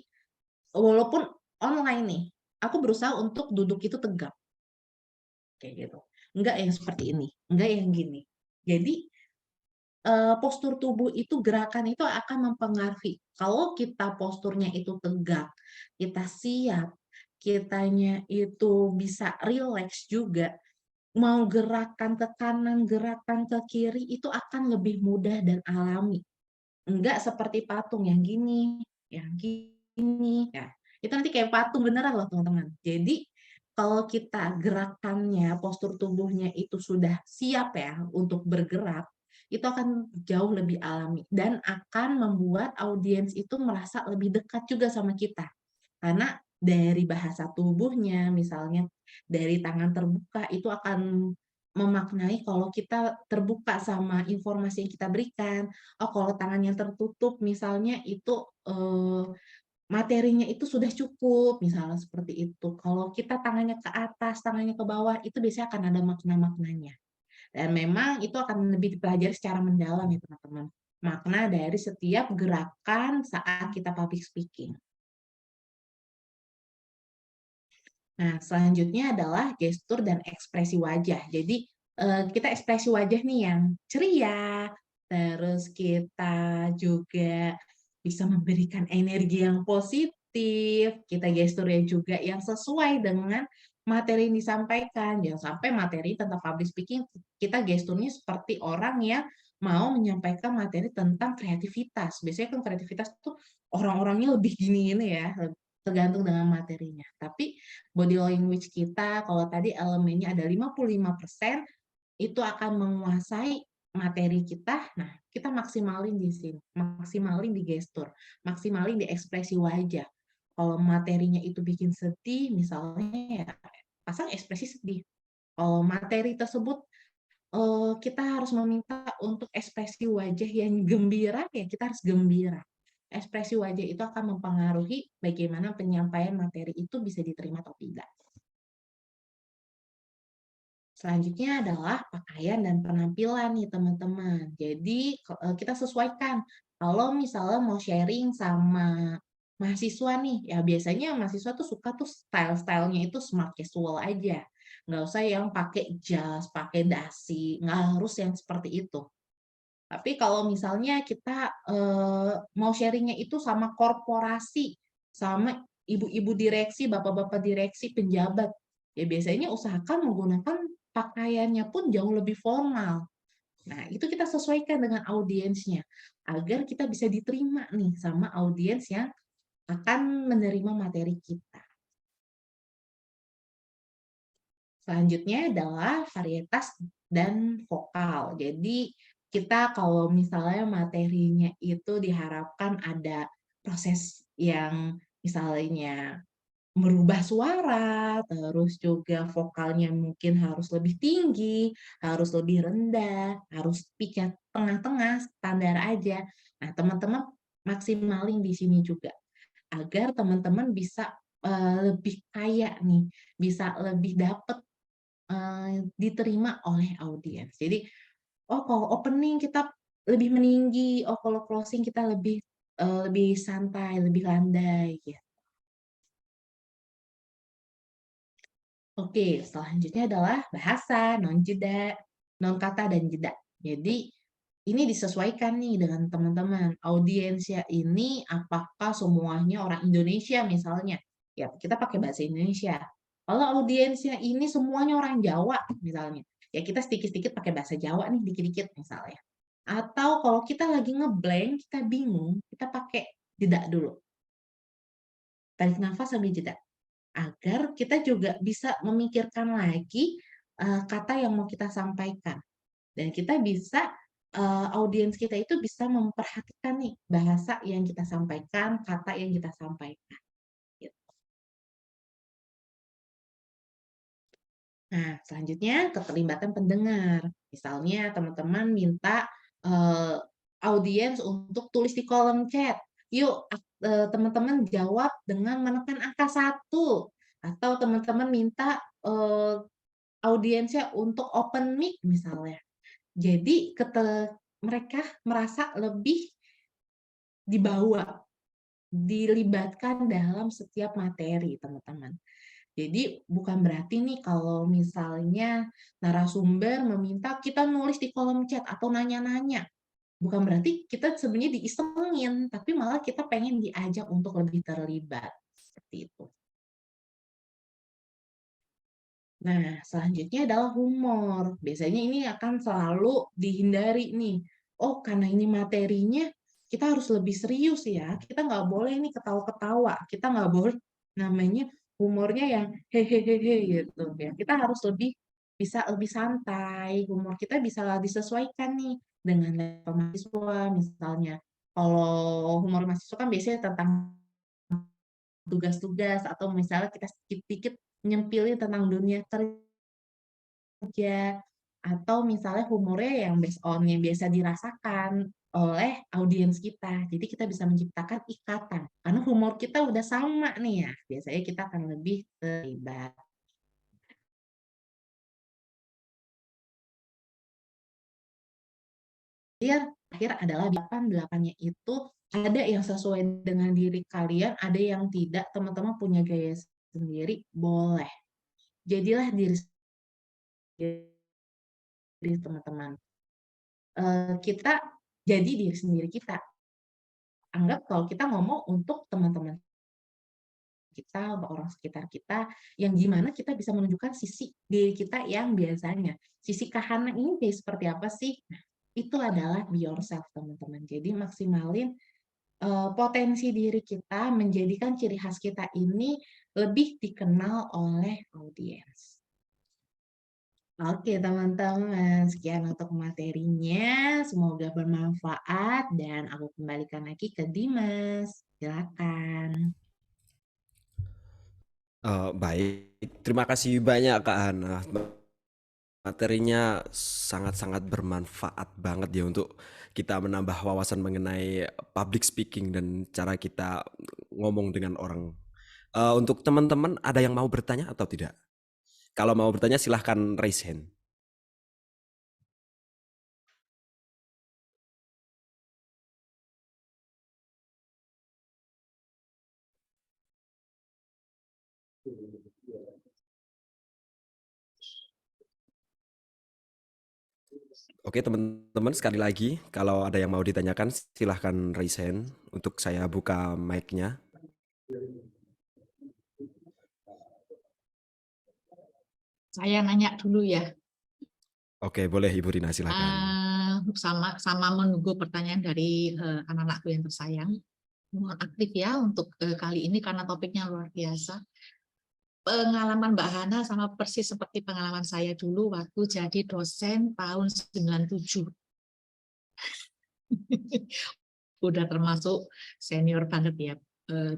walaupun online nih, aku berusaha untuk duduk itu tegap. Kayak gitu. Enggak yang seperti ini, enggak yang gini. Jadi postur tubuh itu, gerakan itu akan mempengaruhi. Kalau kita posturnya itu tegak, kita siap, kitanya itu bisa rileks juga, mau gerakan ke kanan, gerakan ke kiri, itu akan lebih mudah dan alami. Enggak seperti patung yang gini, yang gini, ini. Ya, itu nanti kayak patung beneran loh teman-teman. Jadi kalau kita gerakannya, postur tubuhnya itu sudah siap ya untuk bergerak, itu akan jauh lebih alami dan akan membuat audiens itu merasa lebih dekat juga sama kita. Karena dari bahasa tubuhnya, misalnya dari tangan terbuka, itu akan memaknai kalau kita terbuka sama informasi yang kita berikan. Oh, kalau tangan yang tertutup misalnya itu materinya itu sudah cukup, misalnya seperti itu. Kalau kita tangannya ke atas, tangannya ke bawah, itu biasanya akan ada makna-maknanya. Dan memang itu akan lebih dipelajari secara mendalam ya teman-teman. Makna dari setiap gerakan saat kita public speaking. Nah, selanjutnya adalah gestur dan ekspresi wajah. Jadi, kita ekspresi wajah nih yang ceria, terus kita juga bisa memberikan energi yang positif, kita gesturnya juga yang sesuai dengan materi yang disampaikan. Jangan sampai materi tentang public speaking, kita gesturnya seperti orang yang mau menyampaikan materi tentang kreativitas. Biasanya kan kreativitas tuh orang-orangnya lebih gini-gini ya, tergantung dengan materinya. Tapi body language kita, kalau tadi elemennya ada 55%, itu akan menguasai materi kita. Nah, kita maksimalin di sini, maksimalin di gestur, maksimalin di ekspresi wajah. Kalau materinya itu bikin sedih, misalnya ya pasang ekspresi sedih. Kalau materi tersebut kita harus meminta untuk ekspresi wajah yang gembira, ya kita harus gembira. Ekspresi wajah itu akan mempengaruhi bagaimana penyampaian materi itu bisa diterima atau tidak. Selanjutnya adalah pakaian dan penampilan nih teman-teman. Jadi kita sesuaikan. Kalau misalnya mau sharing sama mahasiswa nih, ya biasanya mahasiswa tuh suka tuh style-stylenya itu smart casual aja. Nggak usah yang pakai jas, pakai dasi, nggak harus yang seperti itu. Tapi kalau misalnya kita mau sharingnya itu sama korporasi, sama ibu-ibu direksi, bapak-bapak direksi, penjabat, ya biasanya usahakan menggunakan pakaiannya pun jauh lebih formal. Nah, itu kita sesuaikan dengan audiensnya, agar kita bisa diterima nih sama audiens yang akan menerima materi kita. Selanjutnya adalah varietas dan vokal. Jadi kita kalau misalnya materinya itu diharapkan ada proses yang misalnya merubah suara, terus juga vokalnya mungkin harus lebih tinggi, harus lebih rendah, harus pitch-nya tengah-tengah, standar aja. Nah, teman-teman maksimalin di sini juga agar teman-teman bisa lebih kaya nih, bisa lebih dapat diterima oleh audiens. Jadi, oh kalau opening kita lebih meninggi, oh kalau closing kita lebih santai, lebih landai, gitu. Oke, selanjutnya adalah bahasa, non-jeda, non-kata, dan jeda. Jadi, ini disesuaikan nih dengan teman-teman. Audiensnya ini apakah semuanya orang Indonesia misalnya? Ya, kita pakai bahasa Indonesia. Kalau audiensnya ini semuanya orang Jawa misalnya, ya kita sedikit-sedikit pakai bahasa Jawa nih, dikit-dikit misalnya. Atau kalau kita lagi ngeblank, kita bingung, kita pakai jeda dulu. Tarik nafas sambil jeda. Agar kita juga bisa memikirkan lagi kata yang mau kita sampaikan. Dan kita bisa, audiens kita itu bisa memperhatikan nih bahasa yang kita sampaikan, kata yang kita sampaikan. Gitu. Nah, selanjutnya keterlibatan pendengar. Misalnya teman-teman minta audiens untuk tulis di kolom chat. Yuk, teman-teman jawab dengan menekan angka 1. Atau teman-teman minta audiensnya untuk open mic misalnya. Jadi mereka merasa lebih dibawa, dilibatkan dalam setiap materi, teman-teman. Jadi bukan berarti nih kalau misalnya narasumber meminta kita nulis di kolom chat atau nanya-nanya. Bukan berarti kita sebenarnya diisengin, tapi malah kita pengen diajak untuk lebih terlibat. Seperti itu. Nah, selanjutnya adalah humor. Biasanya ini akan selalu dihindari nih. Oh, karena ini materinya kita harus lebih serius ya. Kita nggak boleh nih ketawa-ketawa. Kita nggak boleh namanya humornya yang hehehe gitu ya. Kita harus bisa lebih santai. Humor kita bisa disesuaikan nih dengan level mahasiswa misalnya. Kalau humor mahasiswa kan biasanya tentang tugas-tugas atau misalnya kita sedikit-sedikit nyempilin tentang dunia kerja atau misalnya humornya yang based on yang biasa dirasakan oleh audiens kita. Jadi kita bisa menciptakan ikatan. Karena humor kita udah sama nih ya, biasanya kita akan lebih terlibat. Yang terakhir adalah delapan-delapannya itu ada yang sesuai dengan diri kalian, ada yang tidak. Teman-teman punya gaya sendiri, boleh. Jadilah diri sendiri, teman-teman. Kita jadi diri sendiri kita. Anggap kalau kita ngomong untuk teman-teman kita, orang sekitar kita, yang gimana kita bisa menunjukkan sisi diri kita yang biasanya. Sisi Kahana ini kayak seperti apa sih? Nah, itu adalah be yourself, teman-teman. Jadi maksimalin potensi diri kita, menjadikan ciri khas kita ini lebih dikenal oleh audiens. Oke, teman-teman, sekian untuk materinya. Semoga bermanfaat dan aku kembalikan lagi ke Dimas. Silakan.
Baik, terima kasih banyak Kak Hana. Materinya sangat-sangat bermanfaat banget ya untuk kita menambah wawasan mengenai public speaking dan cara kita ngomong dengan orang. Untuk teman-teman ada yang mau bertanya atau tidak? Kalau mau bertanya silahkan raise hand. Oke teman-teman, sekali lagi kalau ada yang mau ditanyakan silahkan raise hand untuk saya buka mic-nya.
Saya nanya dulu ya.
Oke, boleh Ibu Rina silakan.
Sama menunggu pertanyaan dari anak-anakku yang tersayang. Mohon aktif ya untuk kali ini karena topiknya luar biasa. Pengalaman Mbak Hana sama persis seperti pengalaman saya dulu waktu jadi dosen tahun 97. Udah termasuk senior banget ya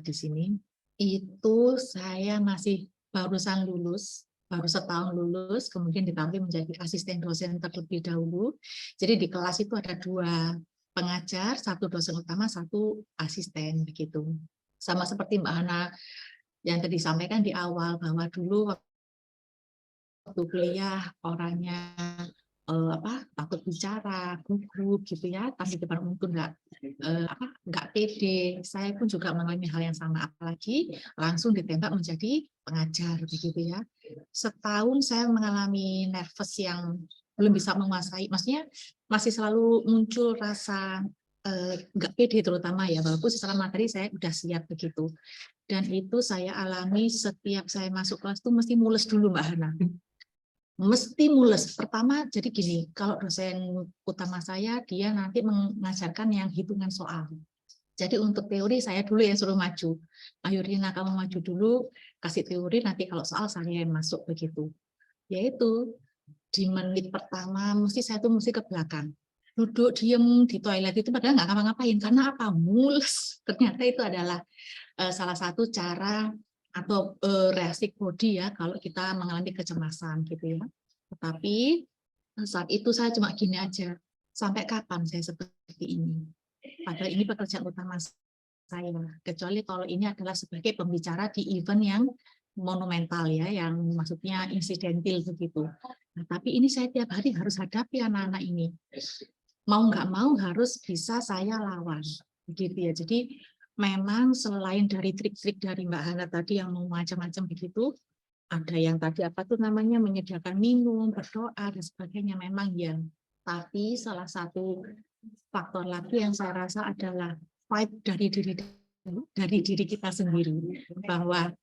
di sini. Itu saya masih barusan lulus, baru setahun lulus, kemudian ditampil menjadi asisten dosen terlebih dahulu. Jadi di kelas itu ada 2 pengajar, 1 dosen utama, 1 asisten begitu. Sama seperti Mbak Hana yang tadi disampaikan di awal bahwa dulu waktu kuliah orangnya takut bicara, gugup gitu ya, pas di depan umum tuh nggak pede. Saya pun juga mengalami hal yang sama, apalagi langsung ditembak menjadi pengajar begitu ya. Setahun saya mengalami nervous yang belum bisa menguasai, maksudnya masih selalu muncul rasa nggak pede terutama ya, walaupun secara materi saya udah siap begitu. Dan itu saya alami setiap saya masuk kelas itu mesti mules dulu Mbak Hana. Mesti mules. Pertama, jadi gini, kalau dosen utama saya, dia nanti mengajarkan yang hitungan soal. Jadi untuk teori saya dulu yang suruh maju. Ayo Rina, kamu maju dulu, kasih teori, nanti kalau soal saya yang masuk begitu. Yaitu, di menit pertama, saya mesti ke belakang. Duduk, diem di toilet itu padahal nggak ngapa-ngapain. Karena apa? Mules. Ternyata itu adalah salah satu cara atau reaksi body ya kalau kita mengalami kecemasan gitu ya. Tetapi saat itu saya cuma gini aja, sampai kapan saya seperti ini? Padahal ini pekerjaan utama saya, kecuali kalau ini adalah sebagai pembicara di event yang monumental ya, yang maksudnya insidentil begitu. Nah, tapi ini saya tiap hari harus hadapi anak-anak ini. Mau nggak mau harus bisa saya lawan, begitu ya. Jadi memang selain dari trik-trik dari Mbak Hana tadi yang mau macam-macam begitu, ada yang tadi apa tuh namanya menyediakan minum, berdoa dan sebagainya memang ya. Tapi salah satu faktor lagi yang saya rasa adalah fight dari diri kita sendiri, bahwa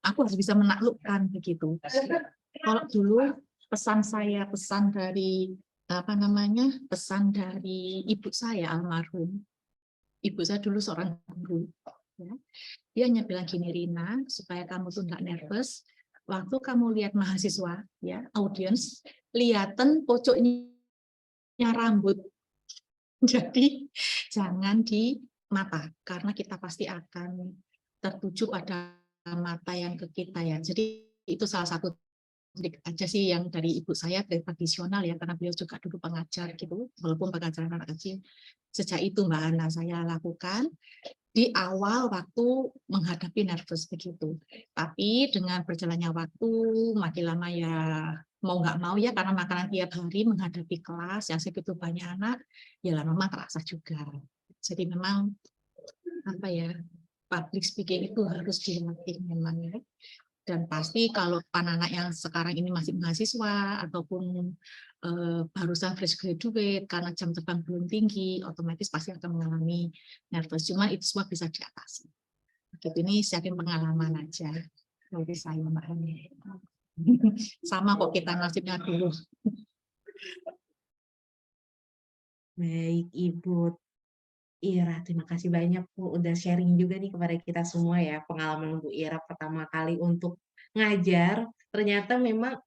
aku harus bisa menaklukkan begitu. Kalau dulu pesan dari ibu saya almarhum, Ibu saya dulu seorang guru. Ya. Dia hanya bilang gini, Rina, supaya kamu tuh nggak nervous, waktu kamu lihat mahasiswa, ya, audiens, lihatan pojoknya rambut. Jadi jangan di mata, karena kita pasti akan tertuju pada mata yang ke kita ya. Jadi itu salah satu trik aja sih yang dari ibu saya, dari tradisional ya, karena beliau juga dulu pengajar gitu, walaupun pengajaran anak kecil. Sejak itu Mbak Hana saya lakukan di awal waktu menghadapi nervous begitu. Tapi dengan berjalannya waktu, makin lama ya mau nggak mau ya, karena makanan tiap hari menghadapi kelas yang segitu banyak anak, ya lama-lama terasa juga. Jadi memang apa ya, public speaking itu harus dilatih memang ya. Dan pasti kalau anak-anak yang sekarang ini masih mahasiswa ataupun barusan fresh graduate karena jam terbang belum tinggi, otomatis pasti akan mengalami nervous. Cuma itu semua bisa diatasi. Gitu, ini sharing pengalaman aja dari saya Mbak Hani. Sama kok kita nasibnya dulu.
Baik, Ibu Ira, terima kasih banyak Bu udah sharing juga nih kepada kita semua ya pengalaman Bu Ira pertama kali untuk ngajar. Ternyata memang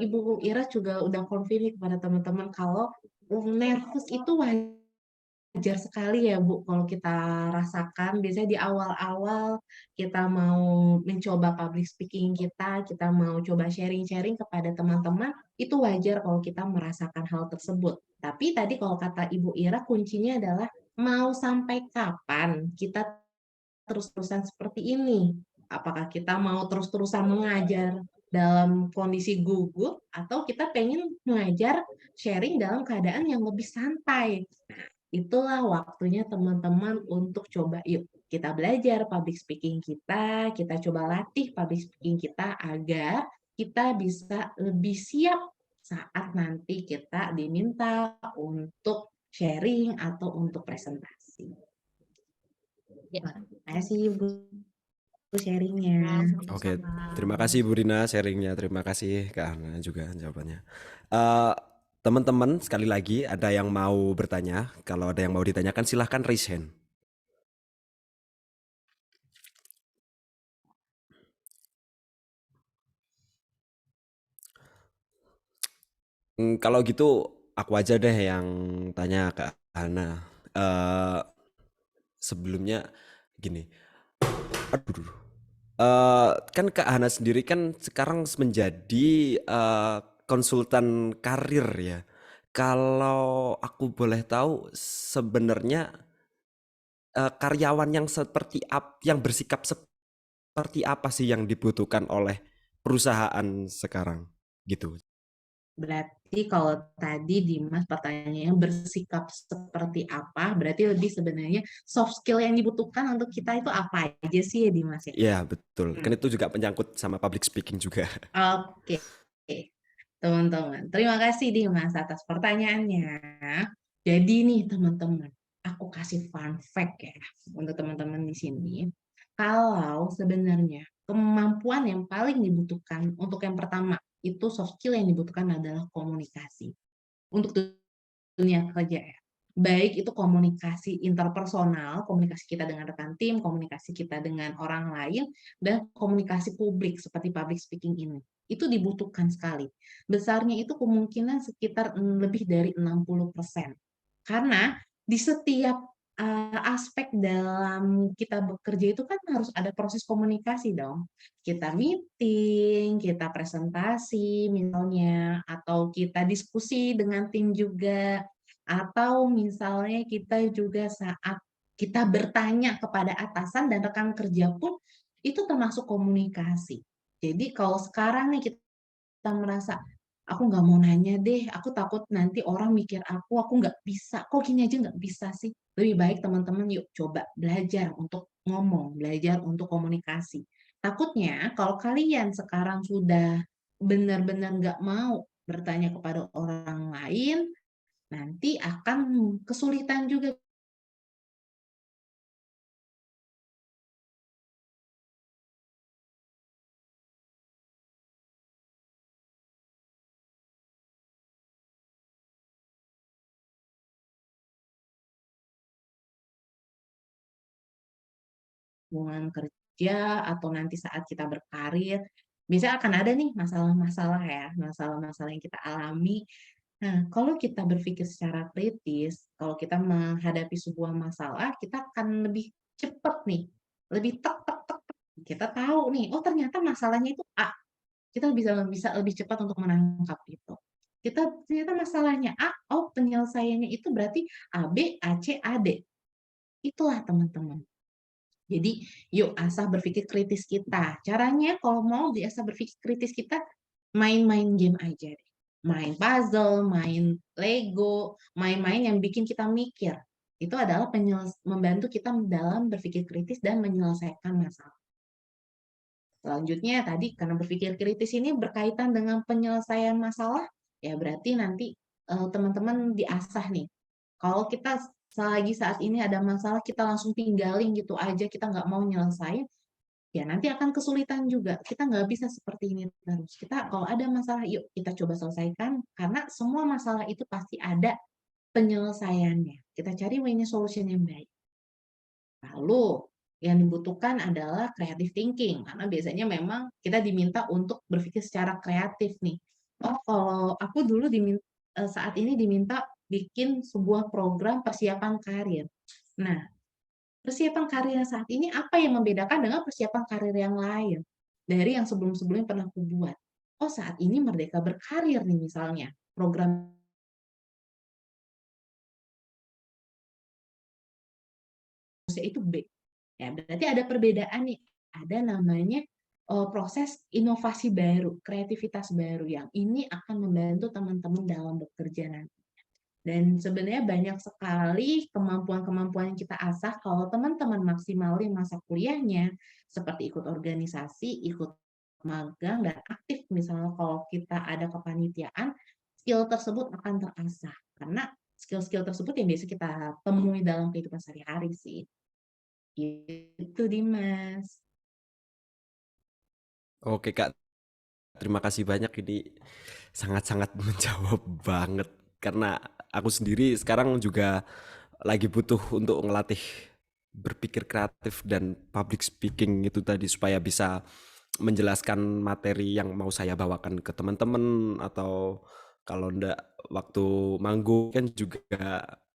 Ibu Ira juga udah confirm nih kepada teman-teman kalau nervous itu wajar sekali ya Bu kalau kita rasakan. Biasanya di awal-awal kita mau mencoba public speaking kita mau coba sharing-sharing kepada teman-teman, itu wajar kalau kita merasakan hal tersebut. Tapi tadi kalau kata Ibu Ira kuncinya adalah mau sampai kapan kita terus-terusan seperti ini? Apakah kita mau terus-terusan mengajar dalam kondisi gugup atau kita pengen mengajar sharing dalam keadaan yang lebih santai? Nah, itulah waktunya teman-teman untuk coba yuk kita belajar public speaking kita coba latih public speaking kita agar kita bisa lebih siap saat nanti kita diminta untuk sharing atau untuk presentasi.
Ya,
Terima kasih Bu sharingnya.
Oke,
sama-sama.
terima kasih Bu Rina sharingnya, terima kasih Kak Hana juga jawabannya. Eh, Teman-teman sekali lagi ada yang mau bertanya, kalau ada yang mau ditanyakan silahkan raise hand. Kalau gitu aku aja deh yang tanya Kak Hana. Eh, Sebelumnya gini, aduh, kan Kak Hana sendiri kan sekarang menjadi konsultan karir ya. Kalau aku boleh tahu sebenarnya karyawan yang yang bersikap seperti apa sih yang dibutuhkan oleh perusahaan sekarang gitu.
Berarti kalau tadi Dimas pertanyaannya bersikap seperti apa, berarti lebih sebenarnya soft skill yang dibutuhkan untuk kita itu apa aja sih ya Dimas ya?
Iya, betul.
Hmm.
Kan itu juga menyangkut sama public speaking juga.
Oke, teman-teman. Terima kasih Dimas atas pertanyaannya. Jadi nih teman-teman, aku kasih fun fact ya untuk teman-teman di sini. Kalau sebenarnya kemampuan yang paling dibutuhkan untuk yang pertama itu soft skill yang dibutuhkan adalah komunikasi untuk dunia kerja ya. Baik itu komunikasi interpersonal, komunikasi kita dengan rekan tim, komunikasi kita dengan orang lain, dan komunikasi publik seperti public speaking ini. Itu dibutuhkan sekali. Besarnya itu kemungkinan sekitar lebih dari 60%. Karena di setiap aspek dalam kita bekerja itu kan harus ada proses komunikasi dong. Kita meeting, kita presentasi misalnya, atau kita diskusi dengan tim juga, atau misalnya kita juga saat kita bertanya kepada atasan dan rekan kerja pun itu termasuk komunikasi. Jadi kalau sekarang nih kita merasa aku nggak mau nanya deh, aku takut nanti orang mikir aku nggak bisa, kok gini aja nggak bisa sih. Lebih baik teman-teman yuk coba belajar untuk ngomong, belajar untuk komunikasi. Takutnya kalau kalian sekarang sudah benar-benar nggak mau bertanya kepada orang lain, nanti akan kesulitan juga lingkungan kerja atau nanti saat kita berkarir, biasanya akan ada nih masalah-masalah ya, masalah-masalah yang kita alami. Nah, kalau kita berpikir secara kritis, kalau kita menghadapi sebuah masalah, kita akan lebih cepat nih, lebih tek tek tek, tek. Kita tahu nih, oh ternyata masalahnya itu A. Kita bisa bisa lebih cepat untuk menangkap itu. Kita ternyata masalahnya A, oh penyelesaiannya itu berarti A, B, A, C, A, D. Itulah teman-teman. Jadi, yuk asah berpikir kritis kita. Caranya kalau mau diasah berpikir kritis kita, main-main game aja deh. Main puzzle, main Lego, main-main yang bikin kita mikir. Itu adalah membantu kita dalam berpikir kritis dan menyelesaikan masalah. Selanjutnya tadi karena berpikir kritis ini berkaitan dengan penyelesaian masalah, ya berarti nanti teman-teman diasah nih. Kalau kita selagi saat ini ada masalah, kita langsung tinggalin gitu aja, kita nggak mau nyelesain, ya nanti akan kesulitan juga. Kita nggak bisa seperti ini terus. Kita kalau ada masalah, yuk kita coba selesaikan, karena semua masalah itu pasti ada penyelesaiannya. Kita cari winning solution yang baik. Lalu, yang dibutuhkan adalah creative thinking, karena biasanya memang kita diminta untuk berpikir secara kreatif nih. Oh, kalau aku dulu saat ini diminta bikin sebuah program persiapan karir. Nah, persiapan karir saat ini apa yang membedakan dengan persiapan karir yang lain dari yang sebelum-sebelumnya pernah aku buat? Oh, saat ini Merdeka Berkarir nih misalnya, program itu B. Ya, berarti ada perbedaan nih. Ada namanya proses inovasi baru, kreativitas baru yang ini akan membantu teman-teman dalam bekerja nanti. Dan sebenarnya banyak sekali kemampuan-kemampuan yang kita asah kalau teman-teman maksimalin masa kuliahnya, seperti ikut organisasi, ikut magang, dan aktif misalnya kalau kita ada kepanitiaan, skill tersebut akan terasah. Karena skill-skill tersebut yang biasa kita temui dalam kehidupan sehari-hari sih. Itu Dimas.
Oke Kak, terima kasih banyak, ini sangat-sangat menjawab banget. Karena aku sendiri sekarang juga lagi butuh untuk ngelatih berpikir kreatif dan public speaking itu tadi, supaya bisa menjelaskan materi yang mau saya bawakan ke teman-teman, atau kalau enggak waktu manggung kan juga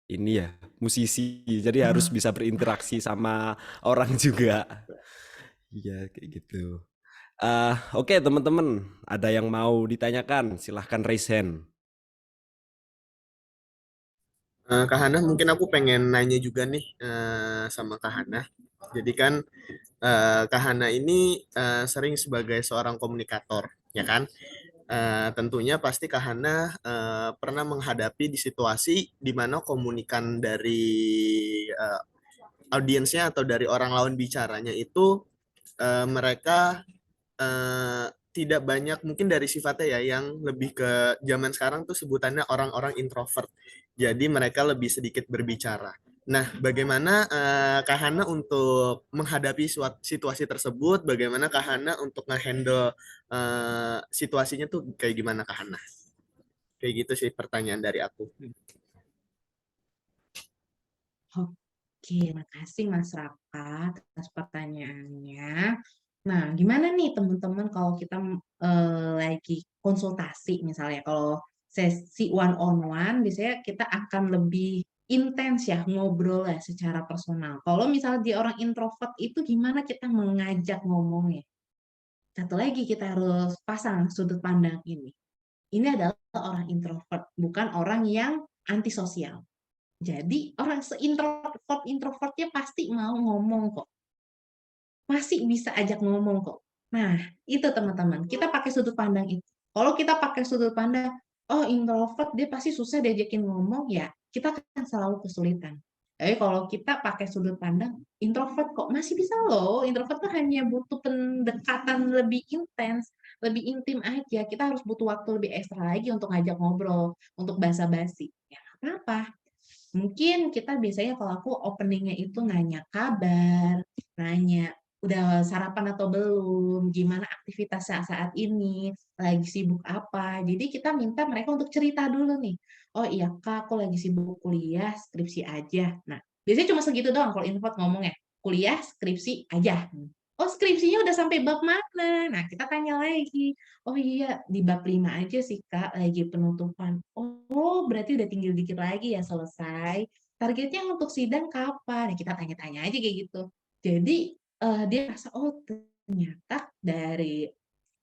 ini ya musisi, jadi harus bisa berinteraksi sama orang juga. Iya kayak gitu. Oke teman-teman, ada yang mau ditanyakan? Silahkan raise hand.
Kak Hana, mungkin aku pengen nanya juga nih sama Kak Hana. Jadi kan Kak Hana ini sering sebagai seorang komunikator, ya kan? Tentunya pasti Kak Hana pernah menghadapi di situasi di mana komunikan dari audiensnya atau dari orang lawan bicaranya itu mereka tidak banyak mungkin dari sifatnya ya yang lebih ke zaman sekarang tuh sebutannya orang-orang introvert. Jadi mereka lebih sedikit berbicara. Nah, bagaimana Kak Hana untuk menghadapi situasi tersebut? Bagaimana Kak Hana untuk nge-handle situasinya tuh kayak gimana Kak Hana? Kayak gitu sih pertanyaan dari aku.
Oke, makasih Mas Raka atas pertanyaannya. Nah, gimana nih teman-teman kalau kita lagi konsultasi misalnya, kalau sesi one on one, biasanya kita akan lebih intens ya ngobrol ya secara personal. Kalau misalnya dia orang introvert itu gimana kita mengajak ngomongnya? Satu lagi kita harus pasang sudut pandang ini. Ini adalah orang introvert, bukan orang yang antisosial. Jadi orang introvertnya pasti mau ngomong kok. Masih bisa ajak ngomong kok. Nah, itu teman-teman. Kita pakai sudut pandang itu. Kalau kita pakai sudut pandang, oh introvert dia pasti susah diajakin ngomong, ya kita akan selalu kesulitan. Tapi kalau kita pakai sudut pandang, introvert kok masih bisa loh. Introvert tuh hanya butuh pendekatan lebih intens, lebih intim aja. Kita harus butuh waktu lebih ekstra lagi untuk ngajak ngobrol, untuk basa-basi. Ya, apa-apa. Mungkin kita biasanya kalau aku openingnya itu nanya kabar, nanya udah sarapan atau belum, gimana aktivitasnya saat ini, lagi sibuk apa. Jadi kita minta mereka untuk cerita dulu nih. Oh iya Kak, aku lagi sibuk kuliah, skripsi aja. Nah, biasanya cuma segitu doang kalau introvert ngomongnya. kuliah skripsi aja. Oh, skripsinya udah sampai bab mana? Nah, kita tanya lagi. Oh iya, di bab 5 aja sih, Kak, lagi penutupan. Oh, berarti udah tinggal dikit lagi ya selesai. Targetnya untuk sidang kapan? Nah, kita tanya-tanya aja kayak gitu. Jadi, dia rasa, oh ternyata dari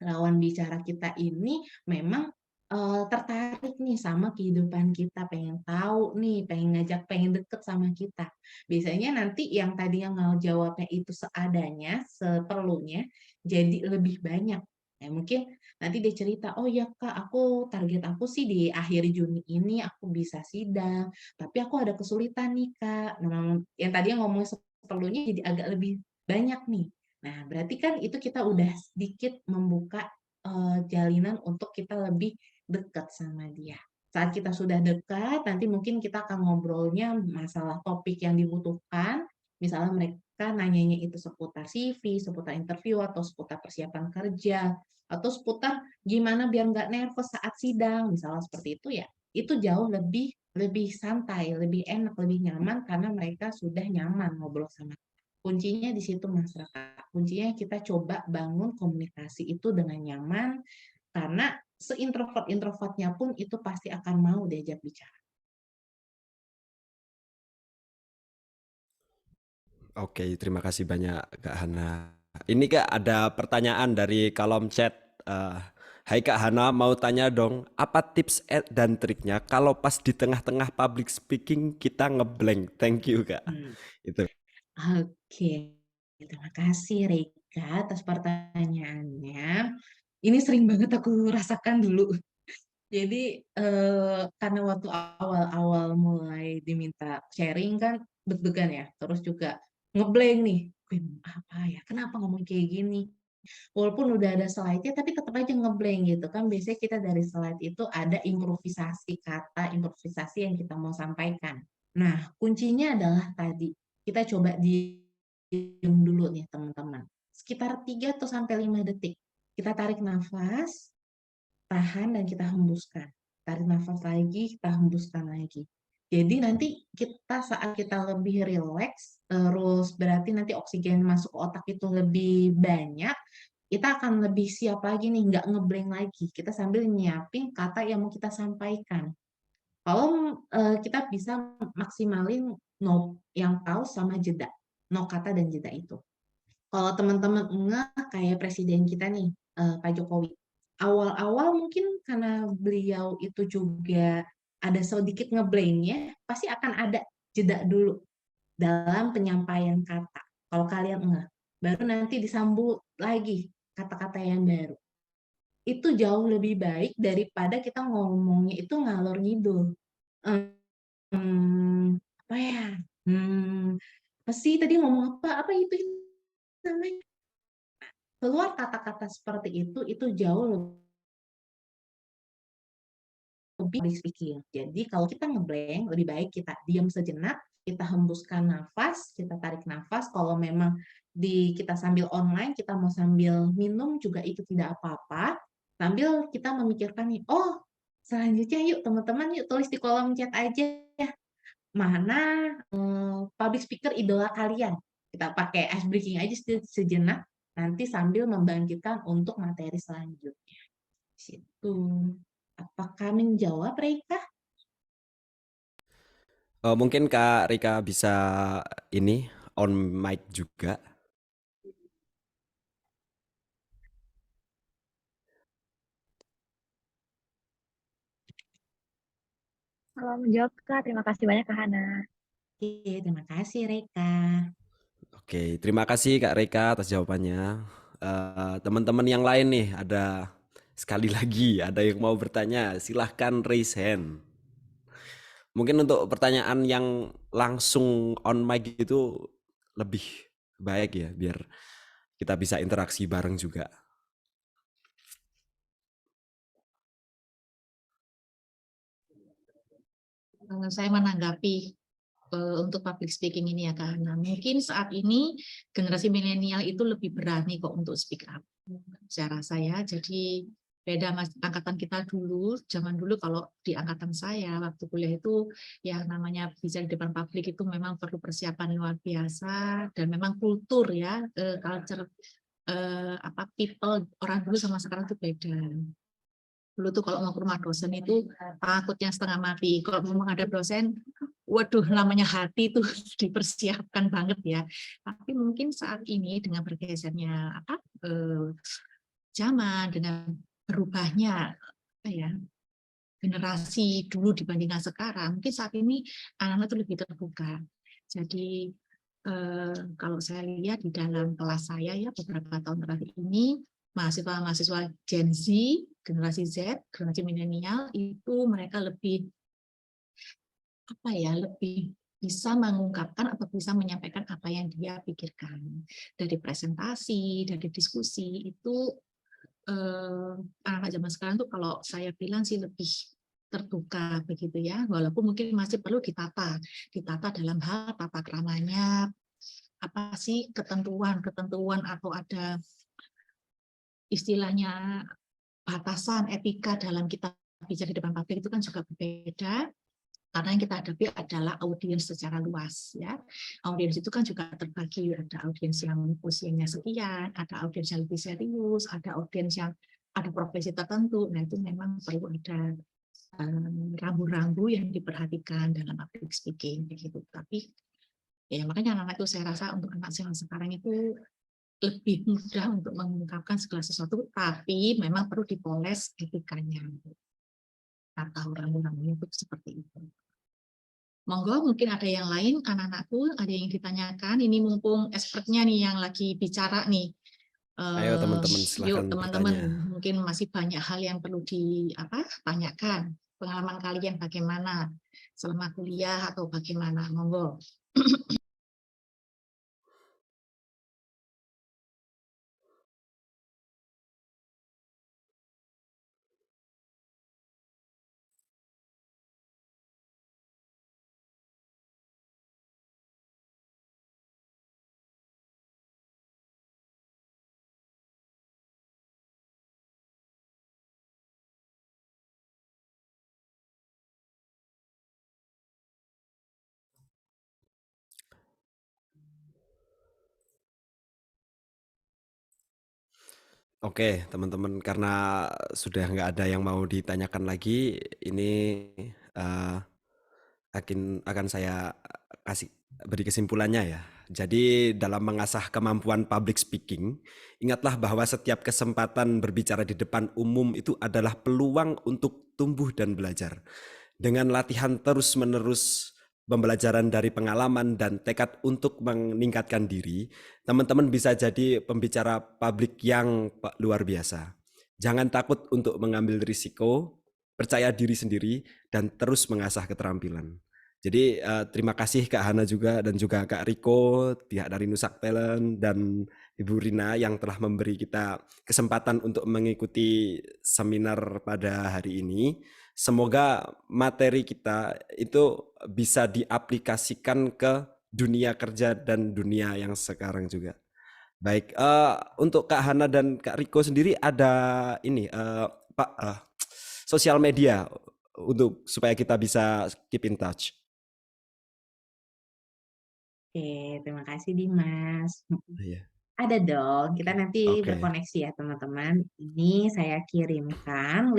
lawan bicara kita ini memang tertarik nih sama kehidupan kita, pengen tahu nih, pengen ngajak, pengen deket sama kita. Biasanya nanti yang tadinya ngejawabnya itu seadanya, seperlunya, jadi lebih banyak. Ya, mungkin nanti dia cerita, oh ya Kak, target aku sih di akhir Juni ini aku bisa sidang, tapi aku ada kesulitan nih Kak. Nah, yang tadinya ngomong seperlunya jadi agak lebih banyak nih. Nah, berarti kan itu kita udah sedikit membuka jalinan untuk kita lebih dekat sama dia. Saat kita sudah dekat, nanti mungkin kita akan ngobrolnya masalah topik yang dibutuhkan. Misalnya mereka nanyanya itu seputar CV, seputar interview, atau seputar persiapan kerja, atau seputar gimana biar nggak nervous saat sidang, misalnya seperti itu ya. Itu jauh lebih lebih santai, lebih enak, lebih nyaman karena mereka sudah nyaman ngobrol sama kita. Kuncinya di situ Mas Raka. Kuncinya kita coba bangun komunikasi itu dengan nyaman, karena seintrovert-introvertnya pun itu pasti akan mau diajak bicara.
Oke, terima kasih banyak Kak Hana. Ini Kak ada pertanyaan dari kolom chat. Eh, Hai Kak Hana, mau tanya dong, apa tips dan triknya kalau pas di tengah-tengah public speaking kita ngeblank? Thank you Kak. Itu.
Oke, terima kasih Rika atas pertanyaannya. Ini sering banget aku rasakan dulu. Jadi karena waktu awal-awal mulai diminta sharing kan deg-degan ya, terus juga ngeblank nih, gue ngomong apa ya, kenapa ngomong kayak gini? Walaupun udah ada slide-nya, tapi tetap aja ngeblank gitu kan. Biasanya kita dari slide itu ada improvisasi kata, improvisasi yang kita mau sampaikan. Nah, kuncinya adalah tadi, kita coba diam dulu nih teman-teman. Sekitar 3 atau sampai 5 detik. Kita tarik nafas, tahan dan kita hembuskan. Tarik nafas lagi, kita hembuskan lagi. Jadi nanti saat kita lebih rileks, terus berarti nanti oksigen masuk ke otak itu lebih banyak, kita akan lebih siap lagi nih, nggak ngeblank lagi. Kita sambil nyiapin kata yang mau kita sampaikan. Kalau kita bisa maksimalin no yang pause sama jeda, no kata dan jeda itu. Kalau teman-teman kayak presiden kita nih, Pak Jokowi. Awal-awal mungkin karena beliau itu juga ada sedikit ngeblanknya, pasti akan ada jeda dulu dalam penyampaian kata. Kalau kalian baru nanti disambung lagi kata-kata yang baru. Itu jauh lebih baik daripada kita ngomongnya itu ngalor ngidul. Apa ya? Apa sih tadi ngomong apa? Apa itu namanya? Keluar kata-kata seperti itu jauh lebih public speaking. Jadi kalau kita ngeblank, lebih baik kita diam sejenak, kita hembuskan nafas, kita tarik nafas. Kalau memang kita sambil online, kita mau sambil minum juga itu tidak apa-apa. Sambil kita memikirkan nih, oh selanjutnya yuk teman-teman yuk tulis di kolom chat aja ya. Mana public speaker idola kalian. Kita pakai ice breaking aja sejenak, nanti sambil membangkitkan untuk materi selanjutnya. Situ. Apakah menjawab, Reika?
Mungkin Kak Rika bisa ini on mic juga.
Kalau menjawab Kak, terima kasih banyak Kak Hana.
Oke, terima kasih, Reika.
Oke, terima kasih Kak Rika atas jawabannya. Teman-teman yang lain nih, ada sekali lagi ada yang mau bertanya, silahkan raise hand. Mungkin untuk pertanyaan yang langsung on mic itu lebih baik ya, biar kita bisa interaksi bareng juga.
Saya menanggapi untuk public speaking ini ya karena mungkin saat ini generasi milenial itu lebih berani kok untuk speak up. Saya rasa ya, jadi Beda mas angkatan kita dulu, zaman dulu kalau di angkatan saya waktu kuliah itu yang namanya bicara di depan publik itu memang perlu persiapan luar biasa dan memang kultur ya, culture people orang dulu sama sekarang itu beda. Dulu tuh kalau mau ke rumah dosen itu takutnya setengah mati. Kalau mau menghadap dosen, waduh namanya hati tuh dipersiapkan banget ya. Tapi mungkin saat ini dengan bergesernya zaman, dengan berubahnya generasi dulu dibandingkan sekarang, mungkin saat ini anak-anak itu lebih terbuka. Jadi kalau saya lihat di dalam kelas saya ya beberapa tahun terakhir ini, mahasiswa-mahasiswa Gen Z, generasi Z, generasi milenial itu mereka lebih lebih bisa mengungkapkan atau bisa menyampaikan apa yang dia pikirkan. Dari presentasi, dari diskusi itu anak-anak zaman sekarang tuh kalau saya bilang sih lebih terbuka begitu ya, walaupun mungkin masih perlu ditata dalam hal tata keramanya, apa sih ketentuan atau ada istilahnya batasan etika dalam kita bicara di depan publik itu kan juga berbeda. Karena yang kita hadapi adalah audiens secara luas ya. Audiens itu kan juga terbagi, ada audiens yang usianya sekian, ada audiens yang lebih serius, ada audiens yang ada profesi tertentu. Nah, itu memang perlu ada rambu-rambu yang diperhatikan dalam public speaking begitu. Tapi ya makanya anak-anak itu saya rasa untuk anak saya sekarang itu lebih mudah untuk mengungkapkan segala sesuatu, tapi memang perlu dipoles etikanya. Kata rambu-rambunya itu seperti itu. Monggo, mungkin ada yang lain, anak-anakku, ada yang ditanyakan. Ini mumpung expertnya nih yang lagi bicara nih.
Ayo teman-teman,
Yuk
silakan
teman-teman,
bertanya.
mungkin masih banyak hal yang perlu ditanyakan. Pengalaman kalian bagaimana selama kuliah atau bagaimana? Monggo.
Oke, teman-teman, karena sudah nggak ada yang mau ditanyakan lagi, ini akan saya beri kesimpulannya ya. Jadi dalam mengasah kemampuan public speaking, ingatlah bahwa setiap kesempatan berbicara di depan umum itu adalah peluang untuk tumbuh dan belajar. Dengan latihan terus-menerus, pembelajaran dari pengalaman dan tekad untuk meningkatkan diri, teman-teman bisa jadi pembicara publik yang luar biasa. Jangan takut untuk mengambil risiko, percaya diri sendiri, dan terus mengasah keterampilan. Jadi terima kasih Kak Hana juga dan juga Kak Riko, pihak dari Nusak Talent, dan Ibu Rina yang telah memberi kita kesempatan untuk mengikuti seminar pada hari ini. Semoga materi kita itu bisa diaplikasikan ke dunia kerja dan dunia yang sekarang juga. Baik, untuk Kak Hana dan Kak Riko sendiri ada ini sosial media untuk supaya kita bisa keep in touch.
Oke, terima kasih Dimas.
Iya.
Ada dong, kita nanti
Oke.
berkoneksi ya teman-teman. Ini saya kirimkan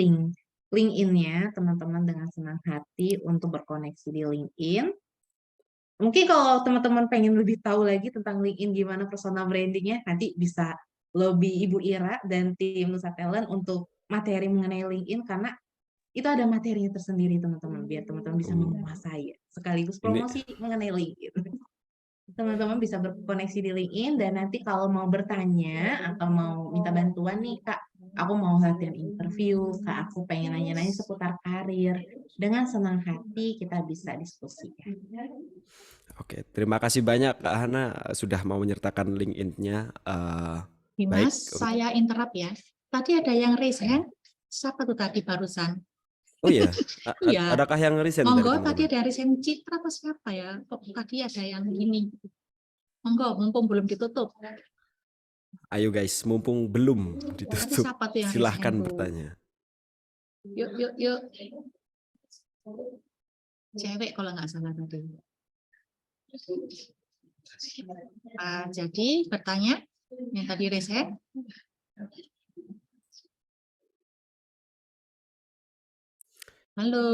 LinkedIn-nya teman-teman dengan senang hati untuk berkoneksi di LinkedIn. Mungkin kalau teman-teman pengen lebih tahu lagi tentang LinkedIn gimana personal brandingnya, nanti bisa lobby Ibu Ira dan tim Nusa Talent untuk materi mengenai LinkedIn karena itu ada materinya tersendiri teman-teman biar teman-teman bisa menguasai sekaligus promosi mengenai LinkedIn. Teman-teman bisa berkoneksi di LinkedIn dan nanti kalau mau bertanya atau mau minta bantuan nih Kak, aku mau latihan interview, Kak aku pengen nanya-nanya seputar karir, dengan senang hati kita bisa diskusi.
Oke, terima kasih banyak Kak Hana sudah mau menyertakan LinkedIn-nya. Baik.
Dimas, saya interrupt ya. Tadi ada yang raise hand. Siapa tuh tadi barusan?
Oh iya,
Iya.
adakah yang resign dari
Monggo,
teman-teman?
tadi ada yang raise hand. Citra atau siapa ya? Kok tadi ada yang ini? Monggo, mumpung belum ditutup.
Ayo guys, mumpung belum
Itu
ditutup,
siapa tuh yang raise
silahkan
hand tuh?
bertanya.
Yuk, yuk, yuk. Cewek kalau nggak salah tadi. Jadi bertanya yang tadi raise hand. Halo.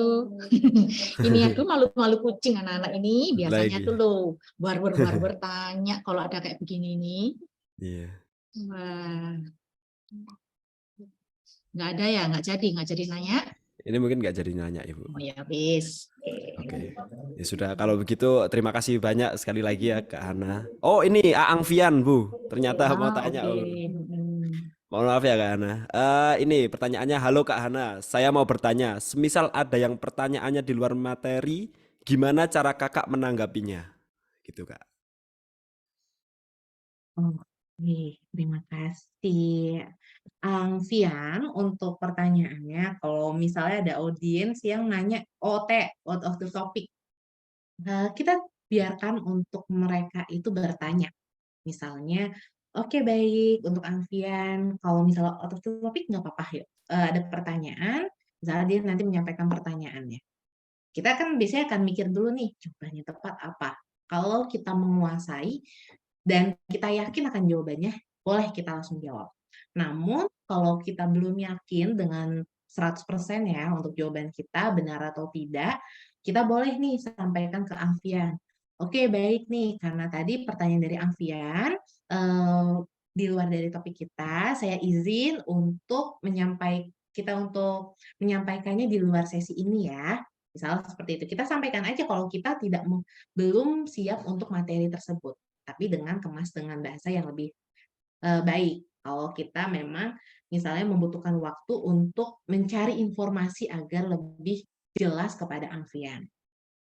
Ini aku malu-malu kucing anak-anak ini biasanya
Lagi.
tuh lo barber tanya kalau ada kayak begini nih.
Iya.
Wah. Nggak ada ya, nggak jadi nanya.
Ini mungkin nggak jadi nanya, Ibu.
Oh ya, bis.
Oke. Ya sudah, kalau begitu terima kasih banyak sekali lagi ya Kak Hana. Oh, ini Aang Fian, Bu. Ternyata mau tanya.
Oke.
Mohon maaf ya Kak Hana. Ini pertanyaannya, halo Kak Hana, saya mau bertanya, semisal ada yang pertanyaannya di luar materi, gimana cara kakak menanggapinya? Gitu Kak.
Oke, terima kasih. Fian, untuk pertanyaannya, kalau misalnya ada audiens yang nanya OT, out of the topic, kita biarkan untuk mereka itu bertanya. Misalnya, oke baik, untuk Alfian, kalau misalnya out of the topic nggak apa-apa yuk. Ada pertanyaan, misalnya dia nanti menyampaikan pertanyaannya. Kita kan biasanya akan mikir dulu nih, jawabannya tepat apa. Kalau kita menguasai dan kita yakin akan jawabannya, boleh kita langsung jawab. Namun, kalau kita belum yakin dengan 100% ya untuk jawaban kita benar atau tidak, kita boleh nih sampaikan ke Alfian. Oke, baik nih, karena tadi pertanyaan dari Alfian, di luar dari topik kita, saya izin untuk menyampaikannya di luar sesi ini ya. Misalnya seperti itu. Kita sampaikan aja kalau kita belum siap untuk materi tersebut, tapi kemas dengan bahasa yang lebih baik. Kalau kita memang misalnya membutuhkan waktu untuk mencari informasi agar lebih jelas kepada Alfian.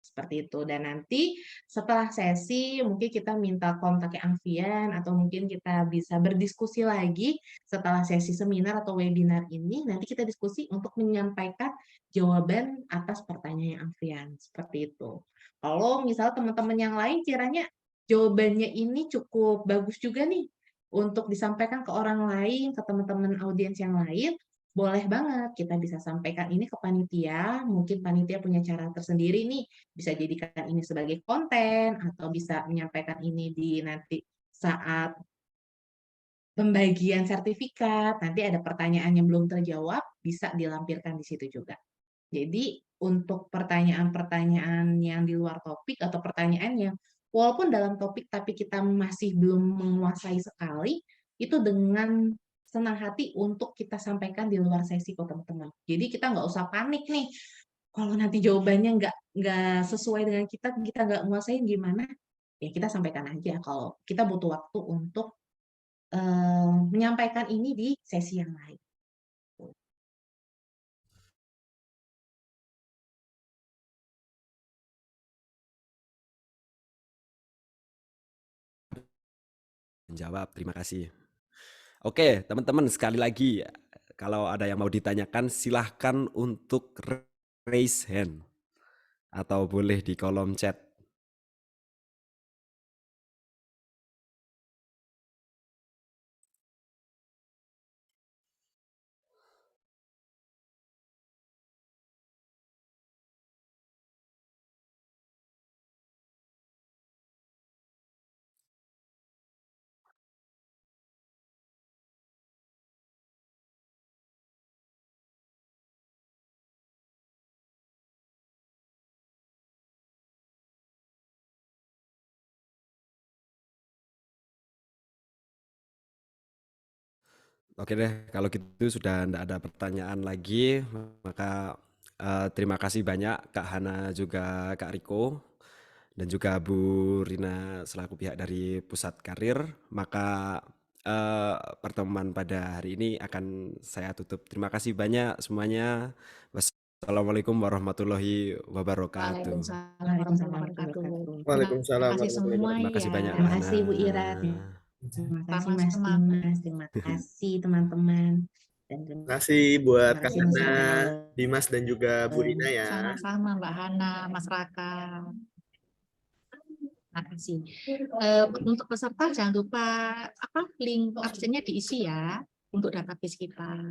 Seperti itu. Dan nanti setelah sesi mungkin kita minta kontaknya Alfian atau mungkin kita bisa berdiskusi lagi setelah sesi seminar atau webinar ini, nanti kita diskusi untuk menyampaikan jawaban atas pertanyaan Alfian. Seperti itu. Kalau misalnya teman-teman yang lain kiranya jawabannya ini cukup bagus juga nih untuk disampaikan ke orang lain, ke teman-teman audiens yang lain, boleh banget kita bisa sampaikan ini ke panitia, mungkin panitia punya cara tersendiri nih, bisa jadikan ini sebagai konten, atau bisa menyampaikan ini di nanti saat pembagian sertifikat, nanti ada pertanyaan yang belum terjawab, bisa dilampirkan di situ juga. Jadi untuk pertanyaan-pertanyaan yang di luar topik atau pertanyaan yang walaupun dalam topik tapi kita masih belum menguasai sekali, itu dengan senang hati untuk kita sampaikan di luar sesi ke teman-teman. Jadi kita nggak usah panik nih. Kalau nanti jawabannya nggak sesuai dengan kita nggak menguasai gimana, ya kita sampaikan aja kalau kita butuh waktu untuk menyampaikan ini di sesi yang lain.
Menjawab, terima kasih. Oke, teman-teman, sekali lagi, kalau ada yang mau ditanyakan, silahkan untuk raise hand. Atau boleh di kolom chat. Oke deh, kalau gitu sudah tidak ada pertanyaan lagi, maka terima kasih banyak Kak Hana juga Kak Riko, dan juga Bu Rina selaku pihak dari Pusat Karir. Maka pertemuan pada hari ini akan saya tutup. Terima kasih banyak semuanya. Wassalamualaikum warahmatullahi wabarakatuh.
Waalaikumsalam warahmatullahi wabarakatuh.
Waalaikumsalam
Terima kasih semua
Terima kasih
ya.
banyak
Terima
Kak
kasih Bu
Hana.
Ira. Terima kasih Mas
Sama-sama.
Dimas, terima kasih teman-teman. Dan
Terima kasih buat
terima
Kak
kasih Mas
Hana,
Ira.
Dimas, dan juga Bu Rina ya.
Sama-sama Mbak Hana, Mas Raka. Terima kasih. Untuk peserta jangan lupa link absennya diisi ya untuk database kita.